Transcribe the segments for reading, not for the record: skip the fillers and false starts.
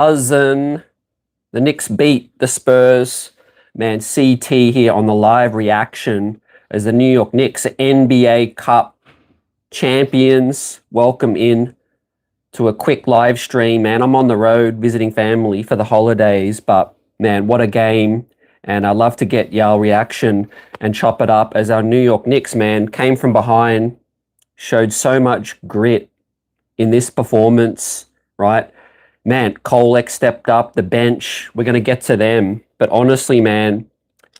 Cousin. The Knicks beat the Spurs. Man, CT here on the live reaction as the New York Knicks NBA Cup champions welcome in to a quick live stream. Man, I'm on the road visiting family for the holidays, but man, what a game. And I love to get y'all reaction and chop it up as our New York Knicks, man, came from behind, showed so much grit in this performance, right? Man, Kolek stepped up, the bench. We're going to get to them. But honestly, man,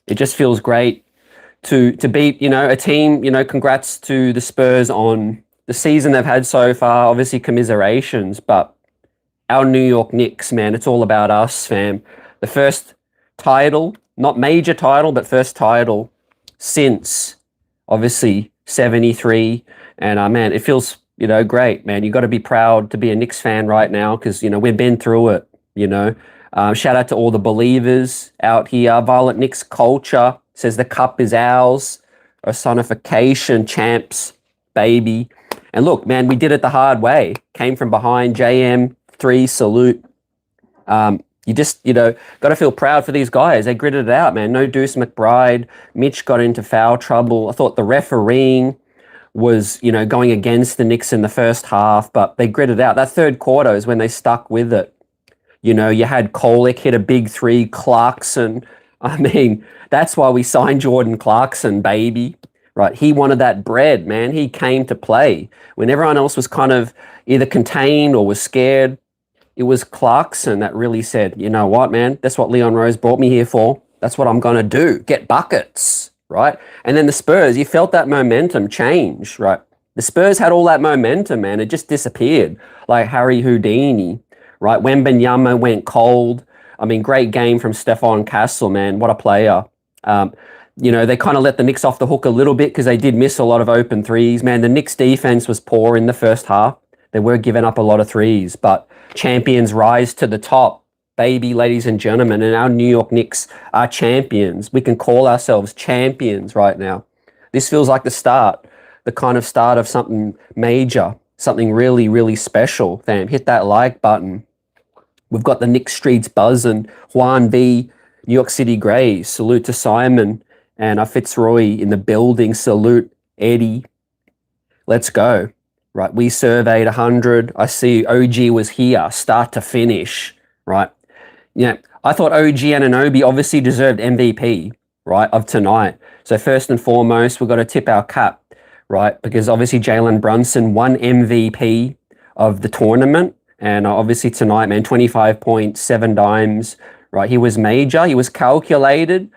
it just feels great to beat, a team. Congrats to the Spurs on the season they've had so far. Obviously, commiserations. But our New York Knicks, man, it's all about us, fam. The first title, not major title, but first title since, obviously, 73. And, man, it feels great, man. You got to be proud to be a Knicks fan right now because, we've been through it, Shout out to all the believers out here. Violent Knicks culture says the cup is ours. Personification, champs, baby. And look, man, we did it the hard way. Came from behind, JM3, salute. You just, got to feel proud for these guys. They gritted it out, man. No Deuce McBride. Mitch got into foul trouble. I thought the refereeing was, going against the Knicks in the first half, but they gritted out. That third quarter is when they stuck with it. You had Kolek hit a big three, Clarkson. I mean, that's why we signed Jordan Clarkson, baby. Right? He wanted that bread, man. He came to play. When everyone else was kind of either contained or was scared, it was Clarkson that really said, you know what, man? That's what Leon Rose brought me here for. That's what I'm going to do. Get buckets. Right? And then the Spurs, you felt that momentum change, right? The Spurs had all that momentum, man. It just disappeared like Harry Houdini, right? Wembanyama went cold. I mean, great game from Stephon Castle, man. What a player. They kind of let the Knicks off the hook a little bit because they did miss a lot of open threes. Man, the Knicks defense was poor in the first half. They were giving up a lot of threes, but champions rise to the top. Baby, ladies and gentlemen, and our New York Knicks are champions. We can call ourselves champions right now. This feels like the kind of start of something major, something really, really special, fam. Hit that like button. We've got the Knicks streets buzzing. Juan V, New York City Grays. Salute to Simon and Fitzroy in the building. Salute, Eddie. Let's go. Right, we surveyed 100. I see OG was here, start to finish, right? I thought OG Anunoby obviously deserved MVP, right, of tonight. So first and foremost, we've got to tip our cap, right, because obviously Jalen Brunson won MVP of the tournament. And obviously tonight, man, 25.7 dimes, right? He was major. He was calculated.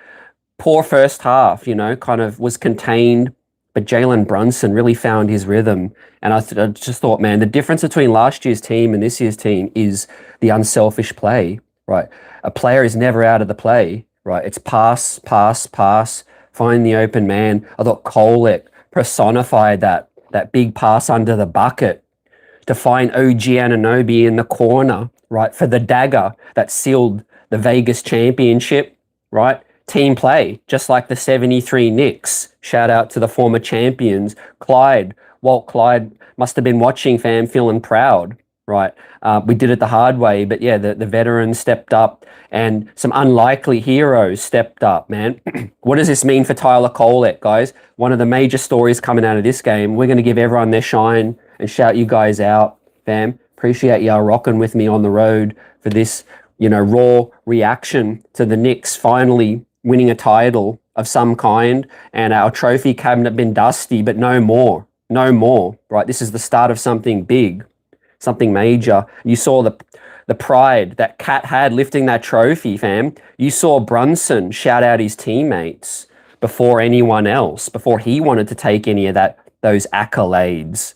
Poor first half, kind of was contained. But Jalen Brunson really found his rhythm. And I just thought, man, the difference between last year's team and this year's team is the unselfish play. Right, a player is never out of the play. Right, it's pass, pass, pass. Find the open man. I thought Kolek personified that big pass under the bucket to find OG Anunoby in the corner. Right, for the dagger that sealed the Vegas championship. Right, team play, just like the '73 Knicks. Shout out to the former champions, Clyde. Walt Clyde must have been watching, fam, feeling proud. Right, we did it the hard way, but yeah, the veterans stepped up and some unlikely heroes stepped up, man. What does this mean for Tyler Kolek, guys? One of the major stories coming out of this game. We're going to give everyone their shine and shout you guys out, fam. Appreciate y'all rocking with me on the road for this, raw reaction to the Knicks finally winning a title of some kind, and our trophy cabinet been dusty, but no more, right? This is the start of something big. Something major. You saw the pride that Cat had lifting that trophy, fam. You saw Brunson shout out his teammates before anyone else, before he wanted to take any of those accolades,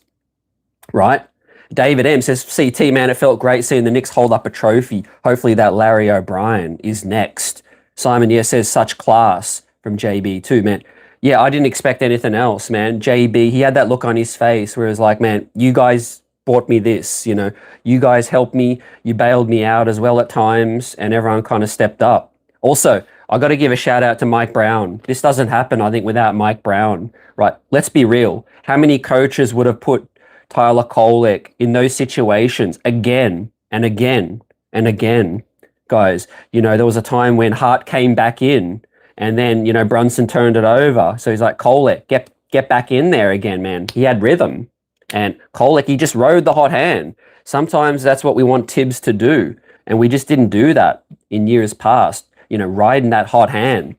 right? David M says, CT, man, it felt great seeing the Knicks hold up a trophy. Hopefully that Larry O'Brien is next. Simon, says such class from JB too, man. Yeah, I didn't expect anything else, man. JB, he had that look on his face where it was like, man, you guys bought me this, you guys helped me, you bailed me out as well at times, and everyone kind of stepped up. Also, I got to give a shout out to Mike Brown. This doesn't happen, I think, without Mike Brown, right? Let's be real. How many coaches would have put Tyler Kolek in those situations again and again and again, guys. There was a time when Hart came back in, and then Brunson turned it over. So he's like, Kolek, get back in there again, man. He had rhythm, and Kolek, he just rode the hot hand. Sometimes that's what we want Tibbs to do, and we just didn't do that in years past. Riding that hot hand.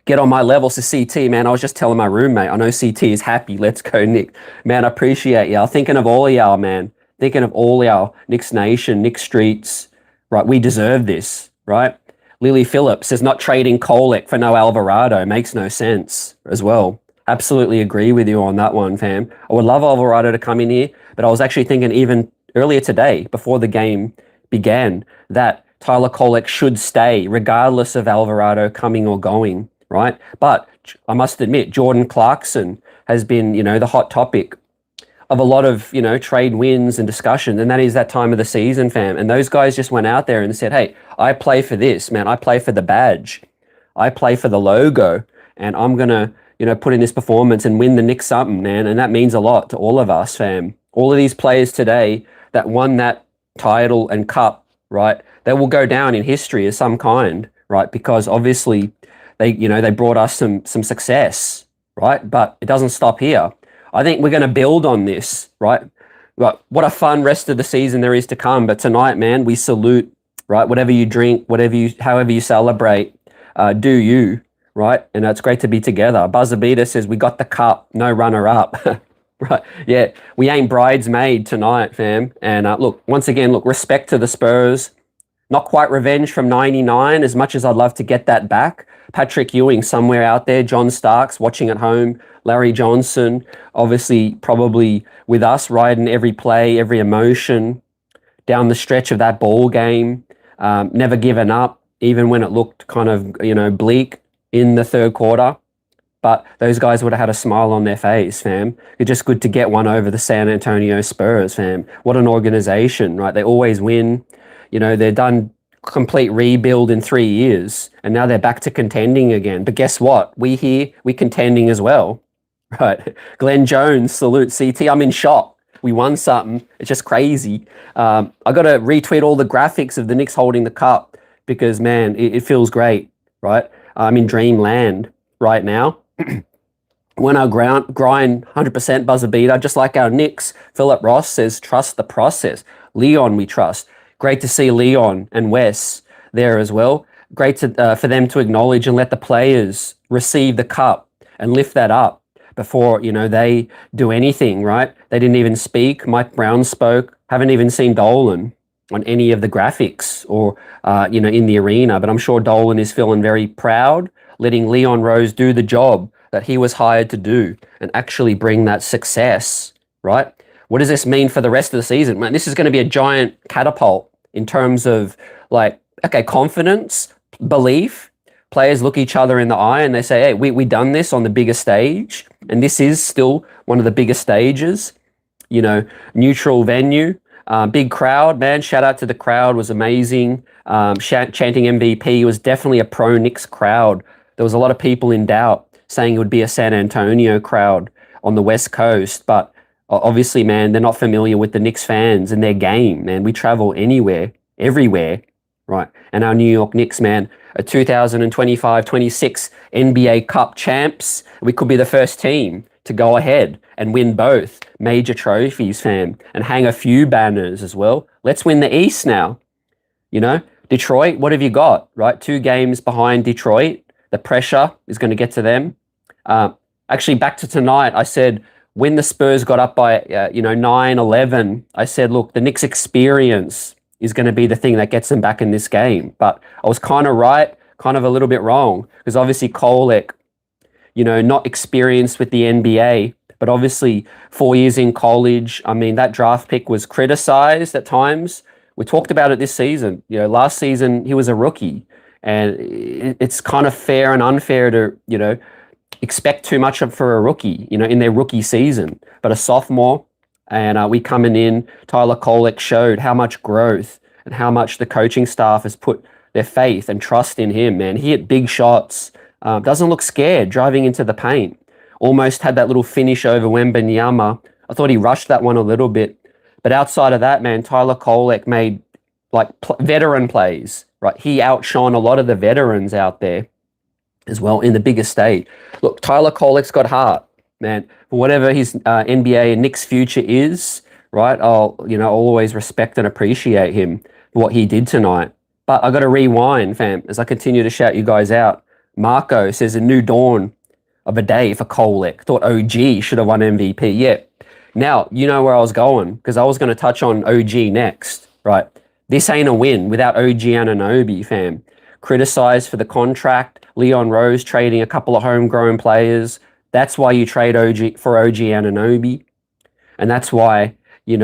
Get on my level to CT, man. I was just telling my roommate, I know CT is happy. Let's go, Nick. Man, I appreciate y'all. Thinking of all y'all, man. Thinking of all y'all. Knicks Nation, Knicks Streets. Right, we deserve this, right? Lily Phillips says not trading Kolek for no Alvarado makes no sense as well. Absolutely agree with you on that one, fam. I would love Alvarado to come in here, but I was actually thinking even earlier today, before the game began, that Tyler Kolek should stay regardless of Alvarado coming or going. Right? But I must admit, Jordan Clarkson has been, the hot topic of a lot of, trade wins and discussion. And that is that time of the season, fam. And those guys just went out there and said, hey, I play for this, man. I play for the badge. I play for the logo. And I'm going to, put in this performance and win the Knicks something, man. And that means a lot to all of us, fam. All of these players today that won that title and cup, right? They will go down in history as some kind, right? Because obviously they brought us some success, right? But it doesn't stop here. I think we're going to build on this, right? What a fun rest of the season there is to come. But tonight, man, we salute, right? Whatever you drink, however you celebrate, do you, right? And it's great to be together. Buzzer Beater says we got the cup, no runner up. Right? Yeah, we ain't bridesmaid tonight, fam. And look, once again, respect to the Spurs. Not quite revenge from '99, as much as I'd love to get that back. Patrick Ewing somewhere out there, John Starks watching at home, Larry Johnson, obviously probably with us, riding every play, every emotion down the stretch of that ball game, never given up, even when it looked kind of, bleak in the third quarter. But those guys would have had a smile on their face, fam. It's just good to get one over the San Antonio Spurs, fam. What an organization, right? They always win. They're done complete rebuild in 3 years, and now they're back to contending again. But guess what? We contending as well, right? Glenn Jones, salute CT. I'm in shock. We won something. It's just crazy. I got to retweet all the graphics of the Knicks holding the cup because, man, it feels great, right? I'm in dreamland right now. When our grind 100% buzzer beater, just like our Knicks. Philip Ross says, trust the process. Leon, we trust. Great to see Leon and Wes there as well. Great for them to acknowledge and let the players receive the cup and lift that up before, they do anything, right? They didn't even speak. Mike Brown spoke. Haven't even seen Dolan on any of the graphics or, in the arena. But I'm sure Dolan is feeling very proud, letting Leon Rose do the job that he was hired to do and actually bring that success, right? What does this mean for the rest of the season? Man, this is going to be a giant catapult in terms of confidence, belief. Players look each other in the eye and they say, hey, we done this on the biggest stage. And this is still one of the biggest stages, neutral venue, big crowd, man. Shout out to the crowd, was amazing. Chanting MVP was definitely a pro Knicks crowd. There was a lot of people in doubt saying it would be a San Antonio crowd on the West Coast, but obviously, man, they're not familiar with the Knicks fans and their game, man. We travel anywhere, everywhere, right? And our New York Knicks, man, a 2025-26 NBA Cup champs. We could be the first team to go ahead and win both major trophies, fam, and hang a few banners as well. Let's win the East now. Detroit, what have you got, right? 2 games behind Detroit. The pressure is going to get to them. Actually, back to tonight, I said, when the Spurs got up by, 9-11, I said, look, the Knicks experience is going to be the thing that gets them back in this game. But I was kind of right, kind of a little bit wrong, because obviously Kolek, not experienced with the NBA, but obviously 4 years in college. I mean, that draft pick was criticized at times. We talked about it this season. Last season, he was a rookie. And it's kind of fair and unfair to, expect too much for a rookie, in their rookie season. But a sophomore, and we coming in, Tyler Kolek showed how much growth and how much the coaching staff has put their faith and trust in him, man. He hit big shots, doesn't look scared driving into the paint. Almost had that little finish over Wembanyama. I thought he rushed that one a little bit. But outside of that, man, Tyler Kolek made like veteran plays, right? He outshone a lot of the veterans out there as well in the bigger state. Look, Tyler Kolek's got heart, man. For whatever his NBA and Knicks future is, right? I'll always respect and appreciate him for what he did tonight. But I got to rewind, fam, as I continue to shout you guys out. Marco says a new dawn of a day for Kolek. Thought OG should have won MVP. Yeah. Now, you know where I was going, because I was going to touch on OG next, right? This ain't a win without OG Anunoby, fam. Criticized for the contract, Leon Rose trading a couple of homegrown players. That's why you trade OG for OG Anunoby. And that's why, you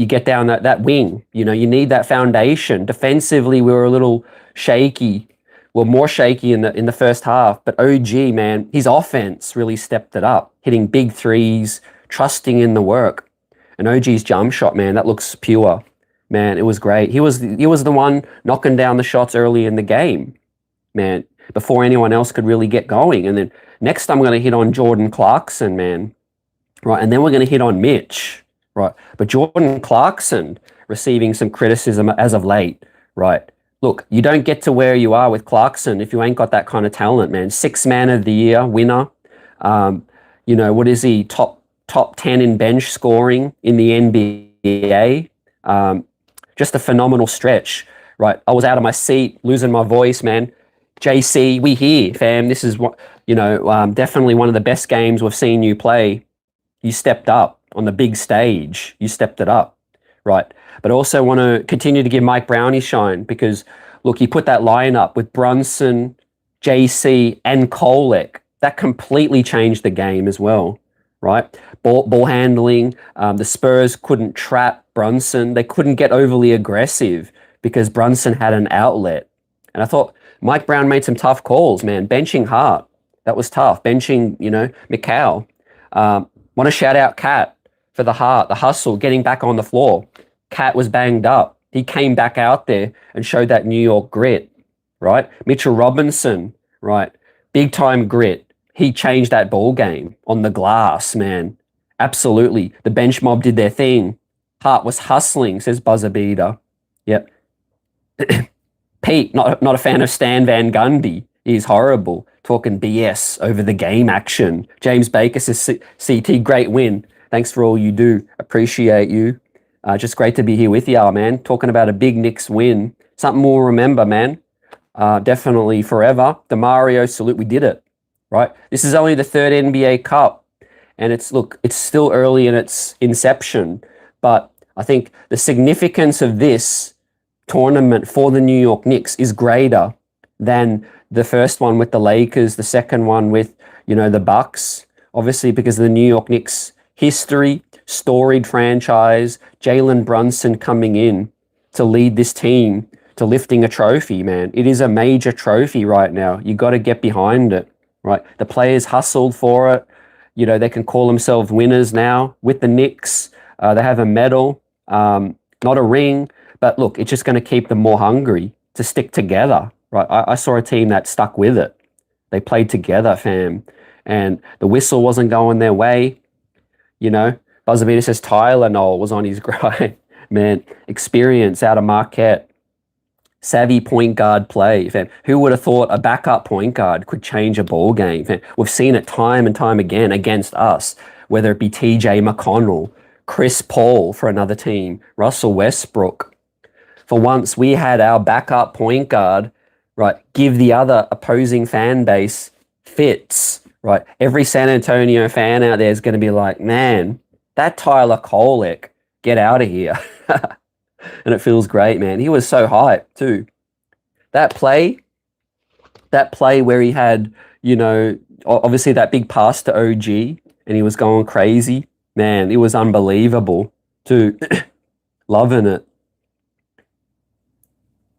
get down that wing. You need that foundation. Defensively, we were a little shaky. Well, more shaky in the first half. But OG, man, his offense really stepped it up, hitting big threes, trusting in the work. And OG's jump shot, man, that looks pure. Man, it was great. He was the one knocking down the shots early in the game, man, before anyone else could really get going. And then next I'm going to hit on Jordan Clarkson, man, right? And then we're going to hit on Mitch, right? But Jordan Clarkson receiving some criticism as of late, right? Look, you don't get to where you are with Clarkson if you ain't got that kind of talent, man. 6th man of the year winner. What is he? Top 10 in bench scoring in the NBA. Just a phenomenal stretch, right? I was out of my seat, losing my voice, man. JC, we here, fam. This is what, definitely one of the best games we've seen you play. You stepped up on the big stage. You stepped it up, right? But also want to continue to give Mike Brown his shine because, look, he put that lineup with Brunson, JC, and Kolek. That completely changed the game as well, right? Ball handling. The Spurs couldn't trap Brunson. They couldn't get overly aggressive because Brunson had an outlet. And I thought Mike Brown made some tough calls, man. Benching Hart. That was tough. Benching, McCall. Want to shout out Cat for the heart, the hustle, getting back on the floor. Cat was banged up. He came back out there and showed that New York grit, right? Mitchell Robinson, right? Big time grit. He changed that ball game on the glass, man. Absolutely. The bench mob did their thing. Hart was hustling, says Buzzer Beater. Yep. Pete, not a fan of Stan Van Gundy. He's horrible. Talking BS over the game action. James Baker says, CT, great win. Thanks for all you do. Appreciate you. Just great to be here with y'all, man. Talking about a big Knicks win. Something we'll remember, man. Definitely forever. DeMario, salute, we did it, right? This is only the 3rd NBA Cup. And it's still early in its inception. But I think the significance of this tournament for the New York Knicks is greater than the first one with the Lakers, the second one with, the Bucks. Obviously, because of the New York Knicks history, storied franchise, Jalen Brunson coming in to lead this team to lifting a trophy, man. It is a major trophy right now. You got to get behind it, right? The players hustled for it. They can call themselves winners now with the Knicks. They have a medal, not a ring, but look, it's just going to keep them more hungry to stick together, right? I saw a team that stuck with it. They played together, fam. And the whistle wasn't going their way, Buzzavita says Tyler Noel was on his grind. Man, experience out of Marquette. Savvy point guard play, fam. Who would have thought a backup point guard could change a ball game, fam? We've seen it time and time again against us, whether it be TJ McConnell, Chris Paul for another team, Russell Westbrook. For once, we had our backup point guard, right, give the other opposing fan base fits, right? Every San Antonio fan out there is going to be like, man, that Tyler Kolek, get out of here. And it feels great, man. He was so hyped too. That play where he had, obviously that big pass to OG and he was going crazy. Man, it was unbelievable too. Loving it.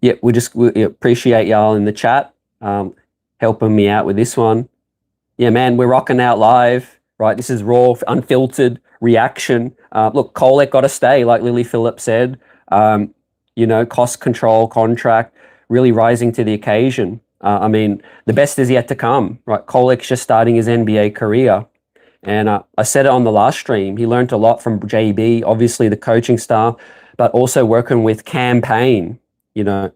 Yeah, we appreciate y'all in the chat, helping me out with this one. Yeah, man, we're rocking out live, right? This is raw, unfiltered reaction. Look, Kolek got to stay, like Lily Phillips said. Cost control, contract, really rising to the occasion. The best is yet to come, right? Kolek's just starting his NBA career. And I said it on the last stream. He learned a lot from JB, obviously the coaching staff, but also working with campaign. You know,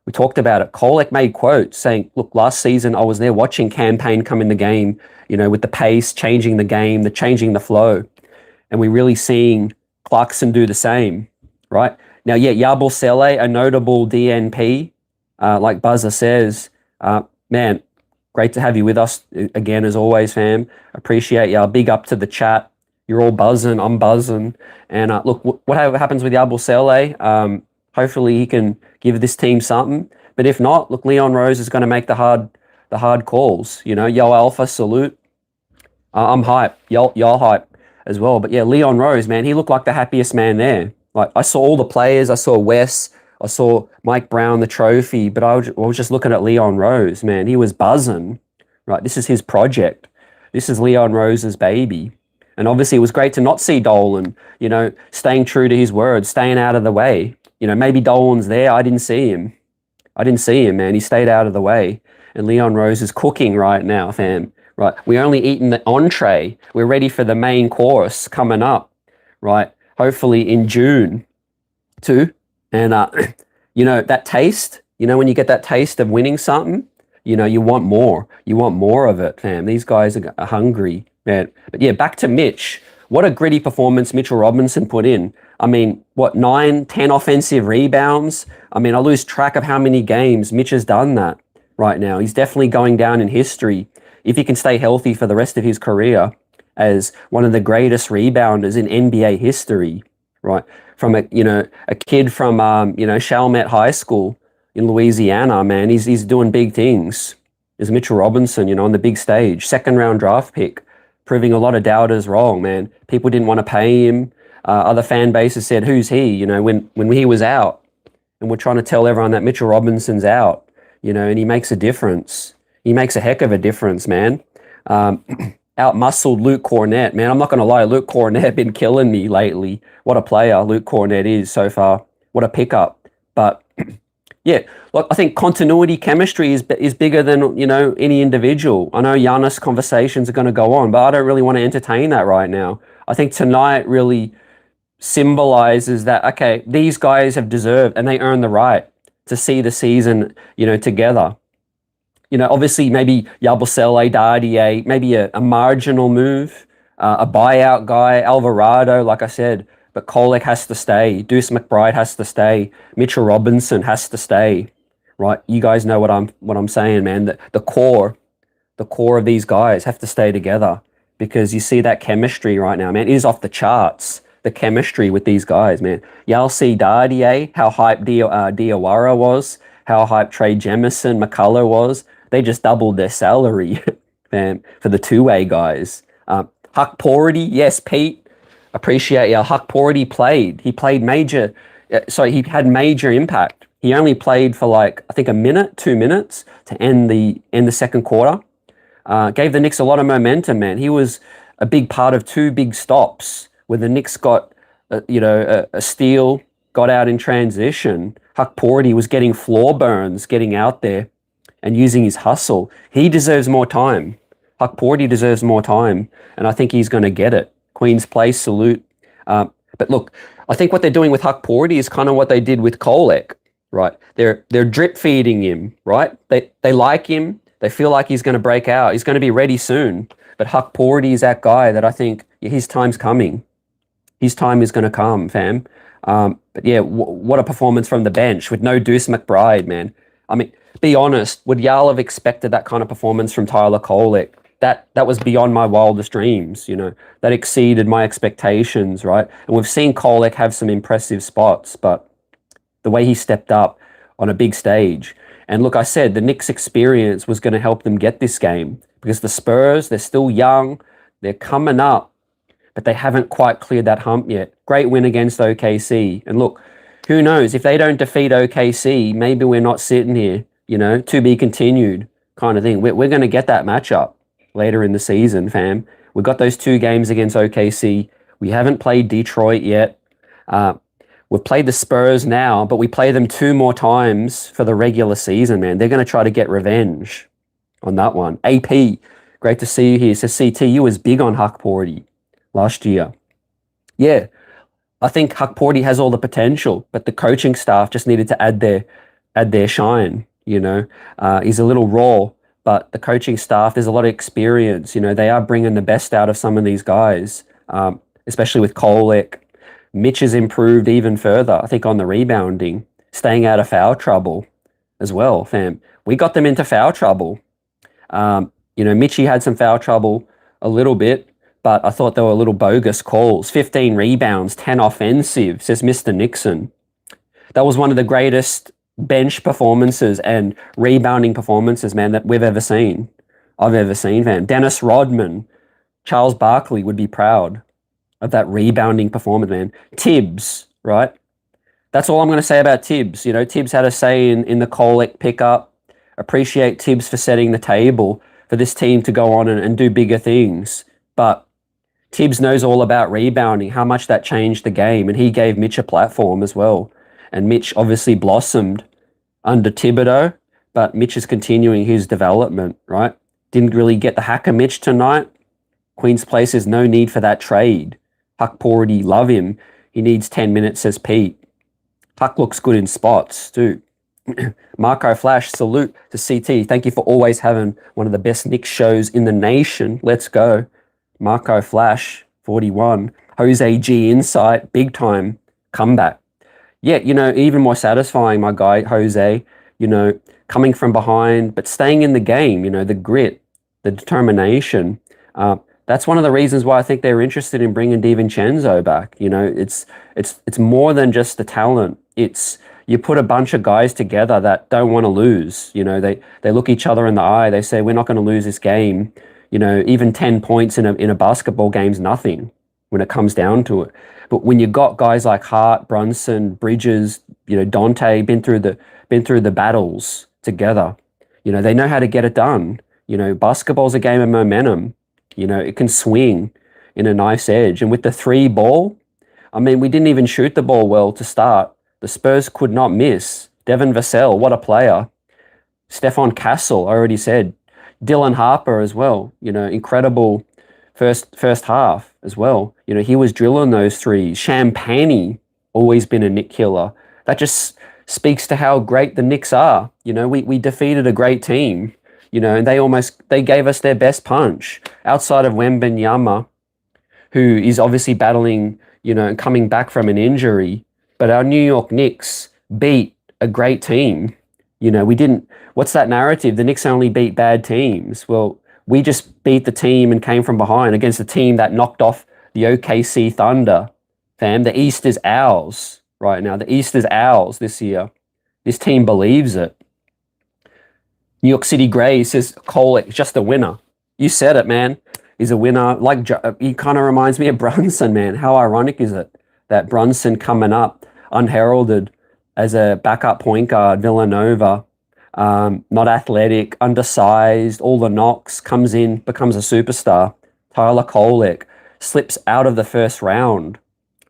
we talked about it. Kolek made quotes saying, look, last season I was there watching campaign come in the game, you know, with the pace, changing the game, changing the flow. And we're really seeing Clarkson do the same, right? Now, yeah, Yabusele, a notable DNP, like Buzzer says, man, great to have you with us again, as always, fam. Appreciate you. Big up to the chat. You're all buzzing. I'm buzzing. And look, whatever happens with Yabusele, hopefully he can give this team something. But if not, look, Leon Rose is going to make the hard calls. You know, Yo Alpha, salute. I'm hype. Y'all hype as well. But yeah, Leon Rose, man, he looked like the happiest man there. Like, I saw all the players. I saw Wes. I saw Mike Brown, the trophy. But I was just looking at Leon Rose, man. He was buzzing. Right, this is his project. This is Leon Rose's baby. And obviously it was great to not see Dolan, you know, staying true to his word, staying out of the way. You know, maybe Dolan's there. I didn't see him. Man. He stayed out of the way. And Leon Rose is cooking right now, fam. Right, we're only eating the entree. We're ready for the main course coming up, right? Hopefully in June, too. And, you know, that taste, you know, when you get that taste of winning something, you know, you want more. You want more of it, fam. These guys are hungry, man. But yeah, back to Mitch. What a gritty performance Mitchell Robinson put in. I mean, what, 9, 10 offensive rebounds? I mean, I lose track of how many games Mitch has done that right now. He's definitely going down in history, if he can stay healthy for the rest of his career, as one of the greatest rebounders in NBA history, right? From a kid from Chalmette High School in Louisiana, man, he's doing big things. Is Mitchell Robinson, you know, on the big stage, 2nd round draft pick, proving a lot of doubters wrong, man. People didn't want to pay him. Other fan bases said, "Who's he?" You know, when he was out, and we're trying to tell everyone that Mitchell Robinson's out, you know, and he makes a difference. He makes a heck of a difference, man. Out-muscled Luke Cornett, man. I'm not going to lie, Luke Cornett been killing me lately. What a player Luke Cornett is so far. What a pickup. But yeah, look, I think continuity chemistry is bigger than, you know, any individual. I know Giannis conversations are going to go on, but I don't really want to entertain that right now. I think tonight really symbolizes that, okay, these guys have deserved and they earn the right to see the season, you know, together. You know, obviously maybe Yabusele, Dardier, maybe a marginal move, a buyout guy, Alvarado, like I said, but Kolek has to stay. Deuce McBride has to stay. Mitchell Robinson has to stay, right? You guys know what I'm saying, man. The core of these guys have to stay together, because you see that chemistry right now, man. It is off the charts, the chemistry with these guys, man. Y'all see Dardier, how hyped Diawara was, how hyped Trey Jemison, McCullough was. They just doubled their salary, man, for the two-way guys. Huck Porty, yes, Pete, appreciate you. Huck Porty played. He played major. He had major impact. He only played for like, I think, 2 minutes to end the second quarter. Gave the Knicks a lot of momentum, man. He was a big part of 2 big stops where the Knicks got, a steal, got out in transition. Huck Porty was getting floor burns, getting out there and using his hustle. He deserves more time. Huck Porty deserves more time, and I think he's going to get it. Queen's Place, salute. But look, I think what they're doing with Huck Porty is kind of what they did with Kolek, right? They're drip feeding him, right? They like him. They feel like he's going to break out. He's going to be ready soon. But Huck Porty is that guy that I think his time's coming. His time is going to come, fam. But yeah, what a performance from the bench with no Deuce McBride, man. I mean, be honest, would y'all have expected that kind of performance from Tyler Kolek? That was beyond my wildest dreams, you know. That exceeded my expectations, right? And we've seen Kolek have some impressive spots, but the way he stepped up on a big stage. And look, I said the Knicks experience was going to help them get this game, because the Spurs, they're still young, they're coming up, but they haven't quite cleared that hump yet. Great win against OKC. And look, who knows, if they don't defeat OKC, maybe we're not sitting here, you know, to be continued kind of thing. We're going to get that matchup later in the season, fam. We've got those 2 games against OKC. We haven't played Detroit yet. We've played the Spurs now, but we play them 2 more times for the regular season, man. They're going to try to get revenge on that one. AP, Great to see you here. So CT, you was big on Huckporty last year. Yeah, I think Huckporty has all the potential, but the coaching staff just needed to add their shine. He's a little raw, but the coaching staff, there's a lot of experience. They are bringing the best out of some of these guys, especially with Kolek. Mitch has improved even further, I think, on the rebounding, staying out of foul trouble as well, fam. We got them into foul trouble. Mitchie had some foul trouble a little bit, but I thought they were little bogus calls. 15 rebounds, 10 offensive, says Mr. Nixon. That was one of the greatest bench performances and rebounding performances, man, that we've ever seen. I've ever seen, man. Dennis Rodman, Charles Barkley would be proud of that rebounding performance, man. Tibbs, right? That's all I'm going to say about Tibbs. Tibbs had a say in the Kolek pickup. Appreciate Tibbs for setting the table for this team to go on and do bigger things. But Tibbs knows all about rebounding, how much that changed the game, and he gave Mitch a platform as well. And Mitch obviously blossomed under Thibodeau, but Mitch is continuing his development, right? Didn't really get the hacker Mitch tonight. Queen's Place is no need for that trade. Huckporty, love him. He needs 10 minutes, says Pete. Huck looks good in spots too. Marco Flash, salute to CT. Thank you for always having one of the best Knicks shows in the nation. Let's go. Marco Flash, 41. Jose G Insight, big time comeback. Yeah, even more satisfying, my guy, Jose, coming from behind, but staying in the game, the grit, the determination. That's one of the reasons why I think they're interested in bringing DiVincenzo back. It's more than just the talent. It's you put a bunch of guys together that don't want to lose. They look each other in the eye. They say, we're not going to lose this game. Even 10 points in a basketball game's nothing when it comes down to it. But when you got guys like Hart, Brunson, Bridges, Dante, been through the battles together, they know how to get it done. Basketball's a game of momentum. It can swing in a nice edge. And with the 3 ball, we didn't even shoot the ball well to start. The Spurs could not miss. Devin Vassell, what a player. Stefan Castle, I already said. Dylan Harper as well. Incredible first half as well. He was drilling those threes. Champagne, always been a Knick killer. That just speaks to how great the Knicks are. We defeated a great team. And they gave us their best punch outside of Wembanyama, who is obviously battling, and coming back from an injury. But our New York Knicks beat a great team. We didn't, what's that narrative? The Knicks only beat bad teams. Well, we just beat the team and came from behind against a team that knocked off the OKC Thunder. Fam, the East is ours right now. The East is ours this year. This team believes it. New York City Gray says Kolek, just a winner. You said it, man. He's a winner. He kind of reminds me of Brunson, man. How ironic is it that Brunson coming up unheralded as a backup point guard, Villanova, not athletic, undersized, all the knocks, comes in, becomes a superstar. Tyler Kolek slips out of the first round,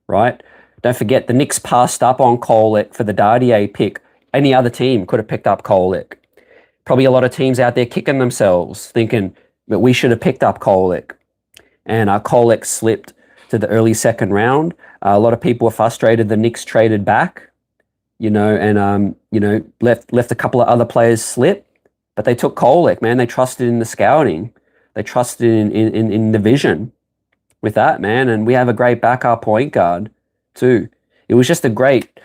right? Don't forget, the Knicks passed up on Kolek for the Dardier pick. Any other team could have picked up Kolek. Probably a lot of teams out there kicking themselves, thinking that we should have picked up Kolek. And Kolek slipped to the early second round. A lot of people were frustrated the Knicks traded back, and left a couple of other players slip, but they took Kolek, man. They trusted in the scouting. They trusted in the vision with that, man. And we have a great backup point guard too. It was just a great,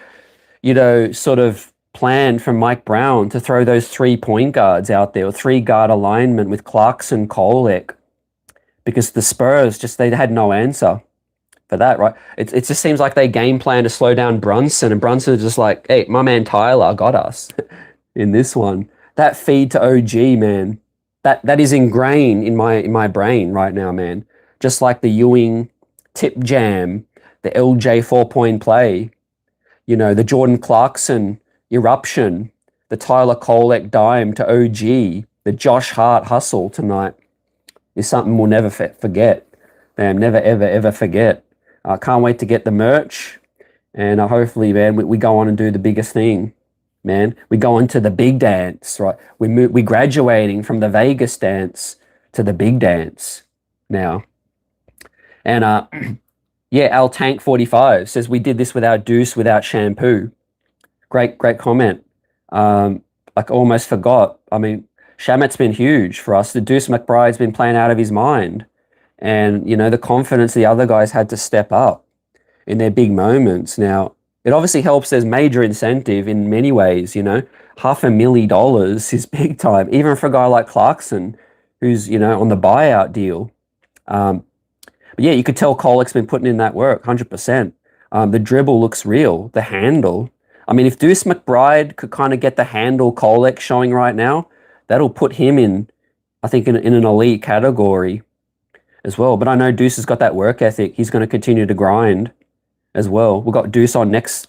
sort of plan from Mike Brown to throw those 3 point guards out there, or 3 guard alignment with Clarkson, Kolek, because the Spurs they had no answer for that, right? It just seems like they game plan to slow down Brunson, and Brunson is just like, hey, my man Tyler got us in this one. That feed to OG, man, that is ingrained in my brain right now, man. Just like the Ewing tip jam, the LJ 4-point play, the Jordan Clarkson eruption, the Tyler Kolek dime to OG, the Josh Hart hustle tonight is something we'll never forget. Man, never, ever, ever forget. I can't wait to get the merch, and hopefully, man, we go on and do the biggest thing, man. We go into the big dance, right? We're graduating from the Vegas dance to the big dance now. And yeah, Al Tank 45 says we did this without Deuce, without shampoo. Great comment. Like almost forgot. I mean, Shamet's been huge for us. The Deuce McBride's been playing out of his mind. And, you know, the confidence the other guys had to step up in their big moments. Now, it obviously helps. There's major incentive in many ways, you know. $500,000 is big time, even for a guy like Clarkson, who's, you know, on the buyout deal. But yeah, you could tell Kolek's been putting in that work, 100%. The dribble looks real. The handle. I mean, if Deuce McBride could kind of get the handle Kolek showing right now, that'll put him in, I think, in an elite category as well. But I know Deuce has got that work ethic. He's going to continue to grind as well. We've got Deuce on next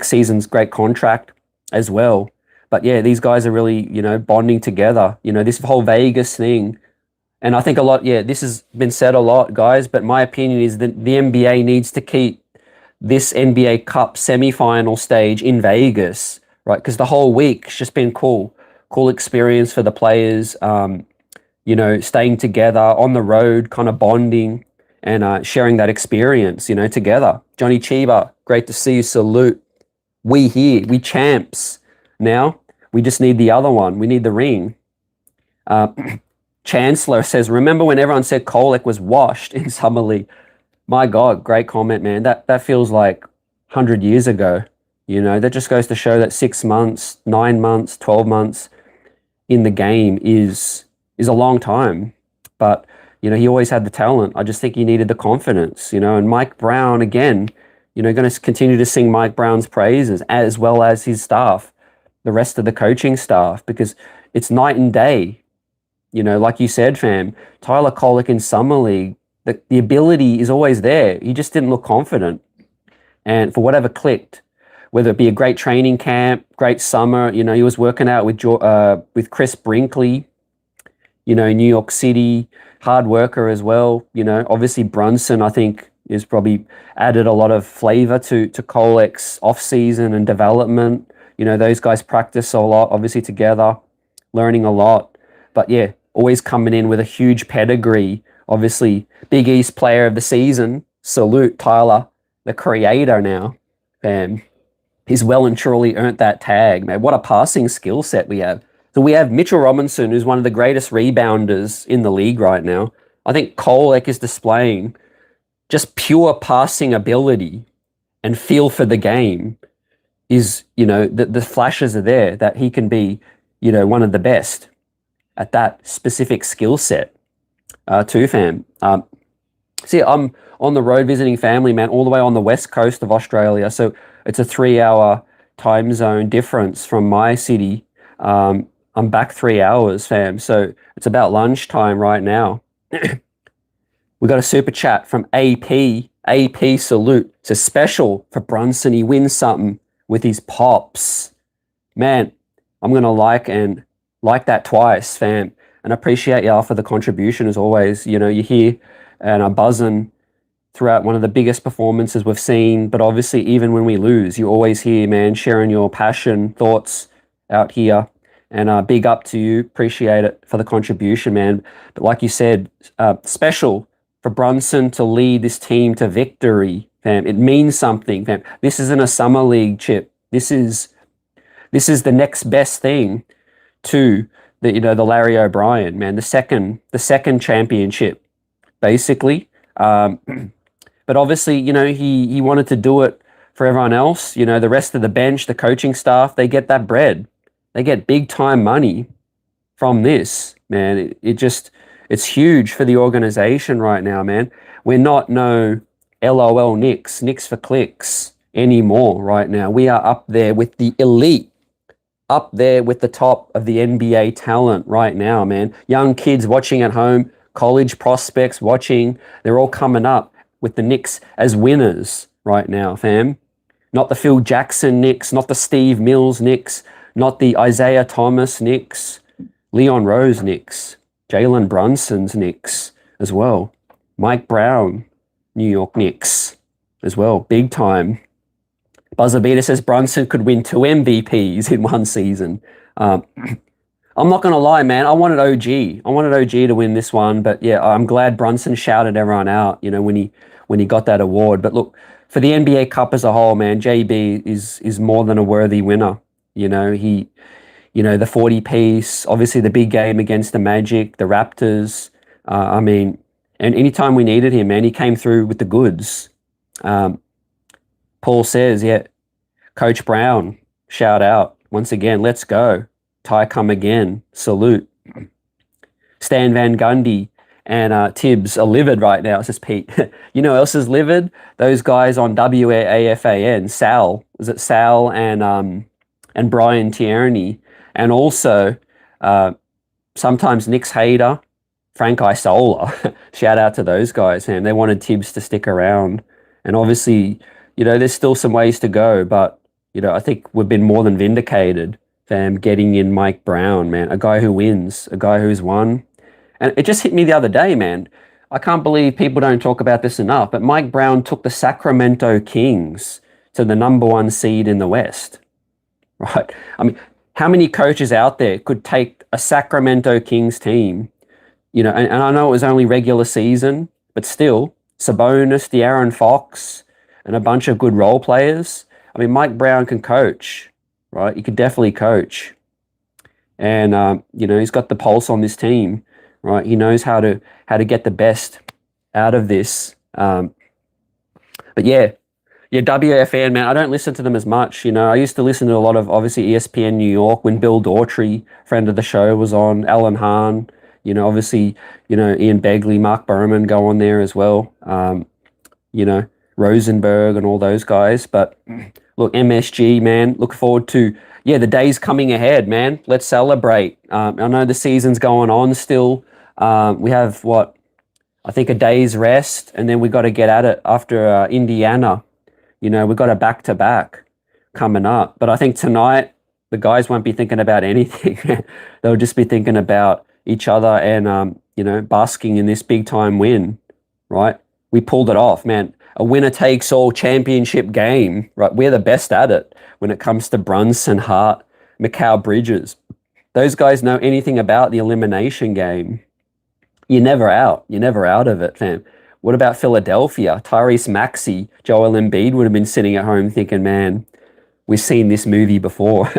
season's great contract as well. But yeah, these guys are really, you know, bonding together. You know, this whole Vegas thing. And I think a lot, yeah, this has been said a lot, guys, but my opinion is that the NBA needs to keep this NBA Cup semifinal stage in Vegas, right? Because the whole week's just been cool experience for the players, you know, staying together on the road, kind of bonding and sharing that experience, you know, together. Johnny Chiba, great to see you, salute. We here, we champs now. We just need the other one. We need the ring. Chancellor says, remember when everyone said Kolek was washed in Summer League? My God, great comment, man. That feels like 100 years ago. You know, that just goes to show that 6 months, 9 months, 12 months in the game is a long time. But, you know, he always had the talent. I just think he needed the confidence, you know. And Mike Brown, again, you know, going to continue to sing Mike Brown's praises as well as his staff, the rest of the coaching staff, because it's night and day. You know, like you said, fam, Tyler Kolek in Summer League, the ability is always there. He just didn't look confident. And for whatever clicked, whether it be a great training camp, great summer, you know, he was working out with Chris Brinkley, you know, New York City, hard worker as well. You know, obviously Brunson, I think, is probably added a lot of flavor to Kolek's off-season and development. You know, those guys practice a lot, obviously together, learning a lot. But yeah, always coming in with a huge pedigree. Obviously, Big East player of the season. Salute Tyler, the creator now. And he's well and truly earned that tag, man. What a passing skill set we have. So we have Mitchell Robinson, who's one of the greatest rebounders in the league right now. I think Kolek is displaying just pure passing ability and feel for the game. Is, you know, the flashes are there that he can be, you know, one of the best at that specific skill set too, fam. See, I'm on the road visiting family, man, all the way on the west coast of Australia. So it's a 3-hour time zone difference from my city. I'm back 3 hours, fam. So it's about lunchtime right now. We got a super chat from AP. AP salute. It's a special for Brunson. He wins something with his pops. Man, I'm going to like that twice, fam. And appreciate y'all for the contribution as always. You know, you're here and I'm buzzing throughout one of the biggest performances we've seen. But obviously, even when we lose, you're always here, man, sharing your passion, thoughts out here. And big up to you. Appreciate it for the contribution, man. But like you said, special for Brunson to lead this team to victory, fam. It means something, fam. This isn't a summer league chip. This is the next best thing to the, you know, the Larry O'Brien, man, the second championship, basically. But obviously, you know, he wanted to do it for everyone else. You know, the rest of the bench, the coaching staff, they get that bread. They get big time money from this, man. It's huge for the organization right now, man. We're not no LOL Knicks for clicks anymore right now. We are up there with the elite, up there with the top of the NBA talent right now, man. Young kids watching at home, college prospects watching, they're all coming up with the Knicks as winners right now, fam. Not the Phil Jackson Knicks, not the Steve Mills Knicks, not the Isaiah Thomas Knicks, Leon Rose Knicks, Jalen Brunson's Knicks as well. Mike Brown, New York Knicks as well, big time. Buzzerbeater says Brunson could win 2 MVPs in one season. I'm not gonna lie, man. I wanted OG. I wanted OG to win this one, but yeah, I'm glad Brunson shouted everyone out. When he got that award. But look, for the NBA Cup as a whole, man, JB is more than a worthy winner. He, the 40 piece, obviously the big game against the Magic, the Raptors. I mean, and anytime we needed him, man, he came through with the goods. Um, Paul says, yeah, Coach Brown, shout out once again. Let's go. Ty come again. Salute. Stan Van Gundy and Tibbs are livid right now, says Pete. You know who else is livid? Those guys on WAFAN, Sal. Is it Sal and Brian Tierney? And also sometimes Knicks hater, Frank Isola. Shout out to those guys, man. They wanted Tibbs to stick around. And obviously, there's still some ways to go, but, I think we've been more than vindicated for getting in Mike Brown, man. A guy who wins, a guy who's won. And it just hit me the other day, man. I can't believe people don't talk about this enough, but Mike Brown took the Sacramento Kings to the #1 seed in the West, right? I mean, how many coaches out there could take a Sacramento Kings team, and I know it was only regular season, but still, Sabonis, De'Aaron Fox, and a bunch of good role players. I mean, Mike Brown can coach, right? He could definitely coach. And, he's got the pulse on this team, right? He knows how to get the best out of this. But yeah, WFN, man, I don't listen to them as much. I used to listen to a lot of, obviously, ESPN New York when Bill Daughtry, friend of the show, was on, Alan Hahn, obviously, Ian Begley, Mark Berman go on there as well. Rosenberg and all those guys. But look, MSG, man, look forward to, the days coming ahead, man. Let's celebrate. I know the season's going on still. We have, I think a day's rest, and then we got to get at it after Indiana. We've got a back-to-back coming up. But I think tonight, the guys won't be thinking about anything. They'll just be thinking about each other and, basking in this big-time win, right? We pulled it off, man. A winner-takes-all championship game, right? We're the best at it when it comes to Brunson, Hart, Mikal Bridges. Those guys know anything about the elimination game. You're never out. You're never out of it, fam. What about Philadelphia? Tyrese Maxey, Joel Embiid would have been sitting at home thinking, man, we've seen this movie before,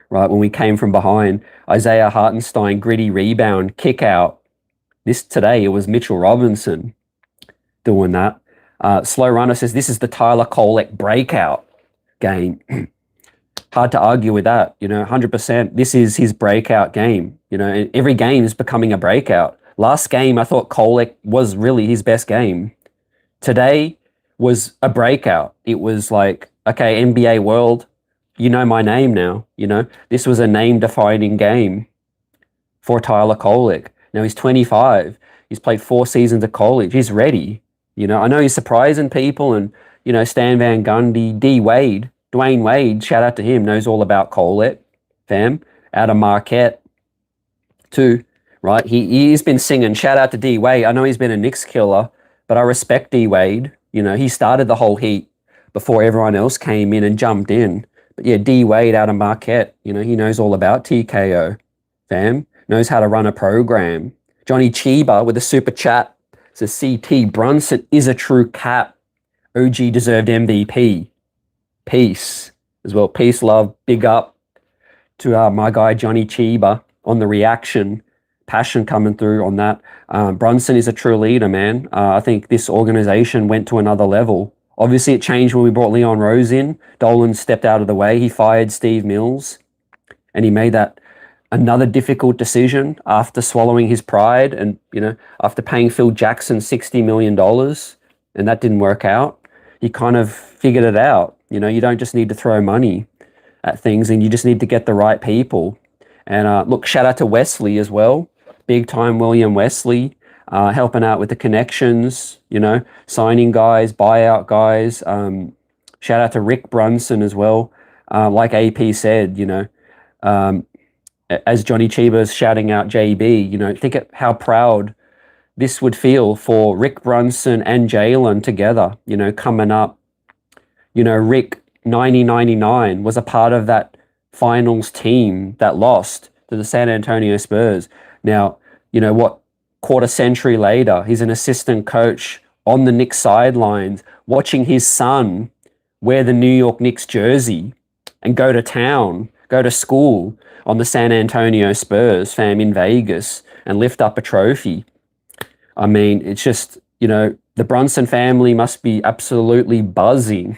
right? When we came from behind. Isaiah Hartenstein, gritty rebound, kick out. Today, it was Mitchell Robinson doing that. Slow Runner says, this is the Tyler Kolek breakout game. Hard to argue with that, 100%. This is his breakout game. Every game is becoming a breakout. Last game, I thought Kolek was really his best game. Today was a breakout. It was like, okay, NBA world, you know my name now. This was a name-defining game for Tyler Kolek. Now he's 25. He's played 4 seasons of college. He's ready. I know he's surprising people, and, Stan Van Gundy, Dwayne Wade, shout out to him, knows all about Kolek, fam. Adam Marquette, too, right? He's been singing, shout out to D Wade. I know he's been a Knicks killer, but I respect D Wade. He started the whole heat before everyone else came in and jumped in. But yeah, D Wade, Adam Marquette, he knows all about TKO, fam. Knows how to run a program. Johnny Chiba with a super chat. Says CT Brunson is a true cap. OG deserved MVP. Peace as well. Peace, love, big up to my guy Johnny Chiba on the reaction. Passion coming through on that. Brunson is a true leader, man. I think this organization went to another level. Obviously, it changed when we brought Leon Rose in. Dolan stepped out of the way. He fired Steve Mills, and he made that another difficult decision after swallowing his pride and, after paying Phil Jackson $60 million, and that didn't work out. He kind of figured it out. You don't just need to throw money at things, and you just need to get the right people. And look, shout out to Wesley as well. Big time William Wesley, helping out with the connections, signing guys, buyout guys. Shout out to Rick Brunson as well. Like AP said, as Johnny Chiba's shouting out JB, think of how proud this would feel for Rick Brunson and Jalen together, coming up. Rick, 1999, was a part of that finals team that lost to the San Antonio Spurs. Now, what, quarter century later, he's an assistant coach on the Knicks sidelines, watching his son wear the New York Knicks jersey and go to town, go to school on the San Antonio Spurs, fam, in Vegas, and lift up a trophy. I mean, it's just, the Brunson family must be absolutely buzzing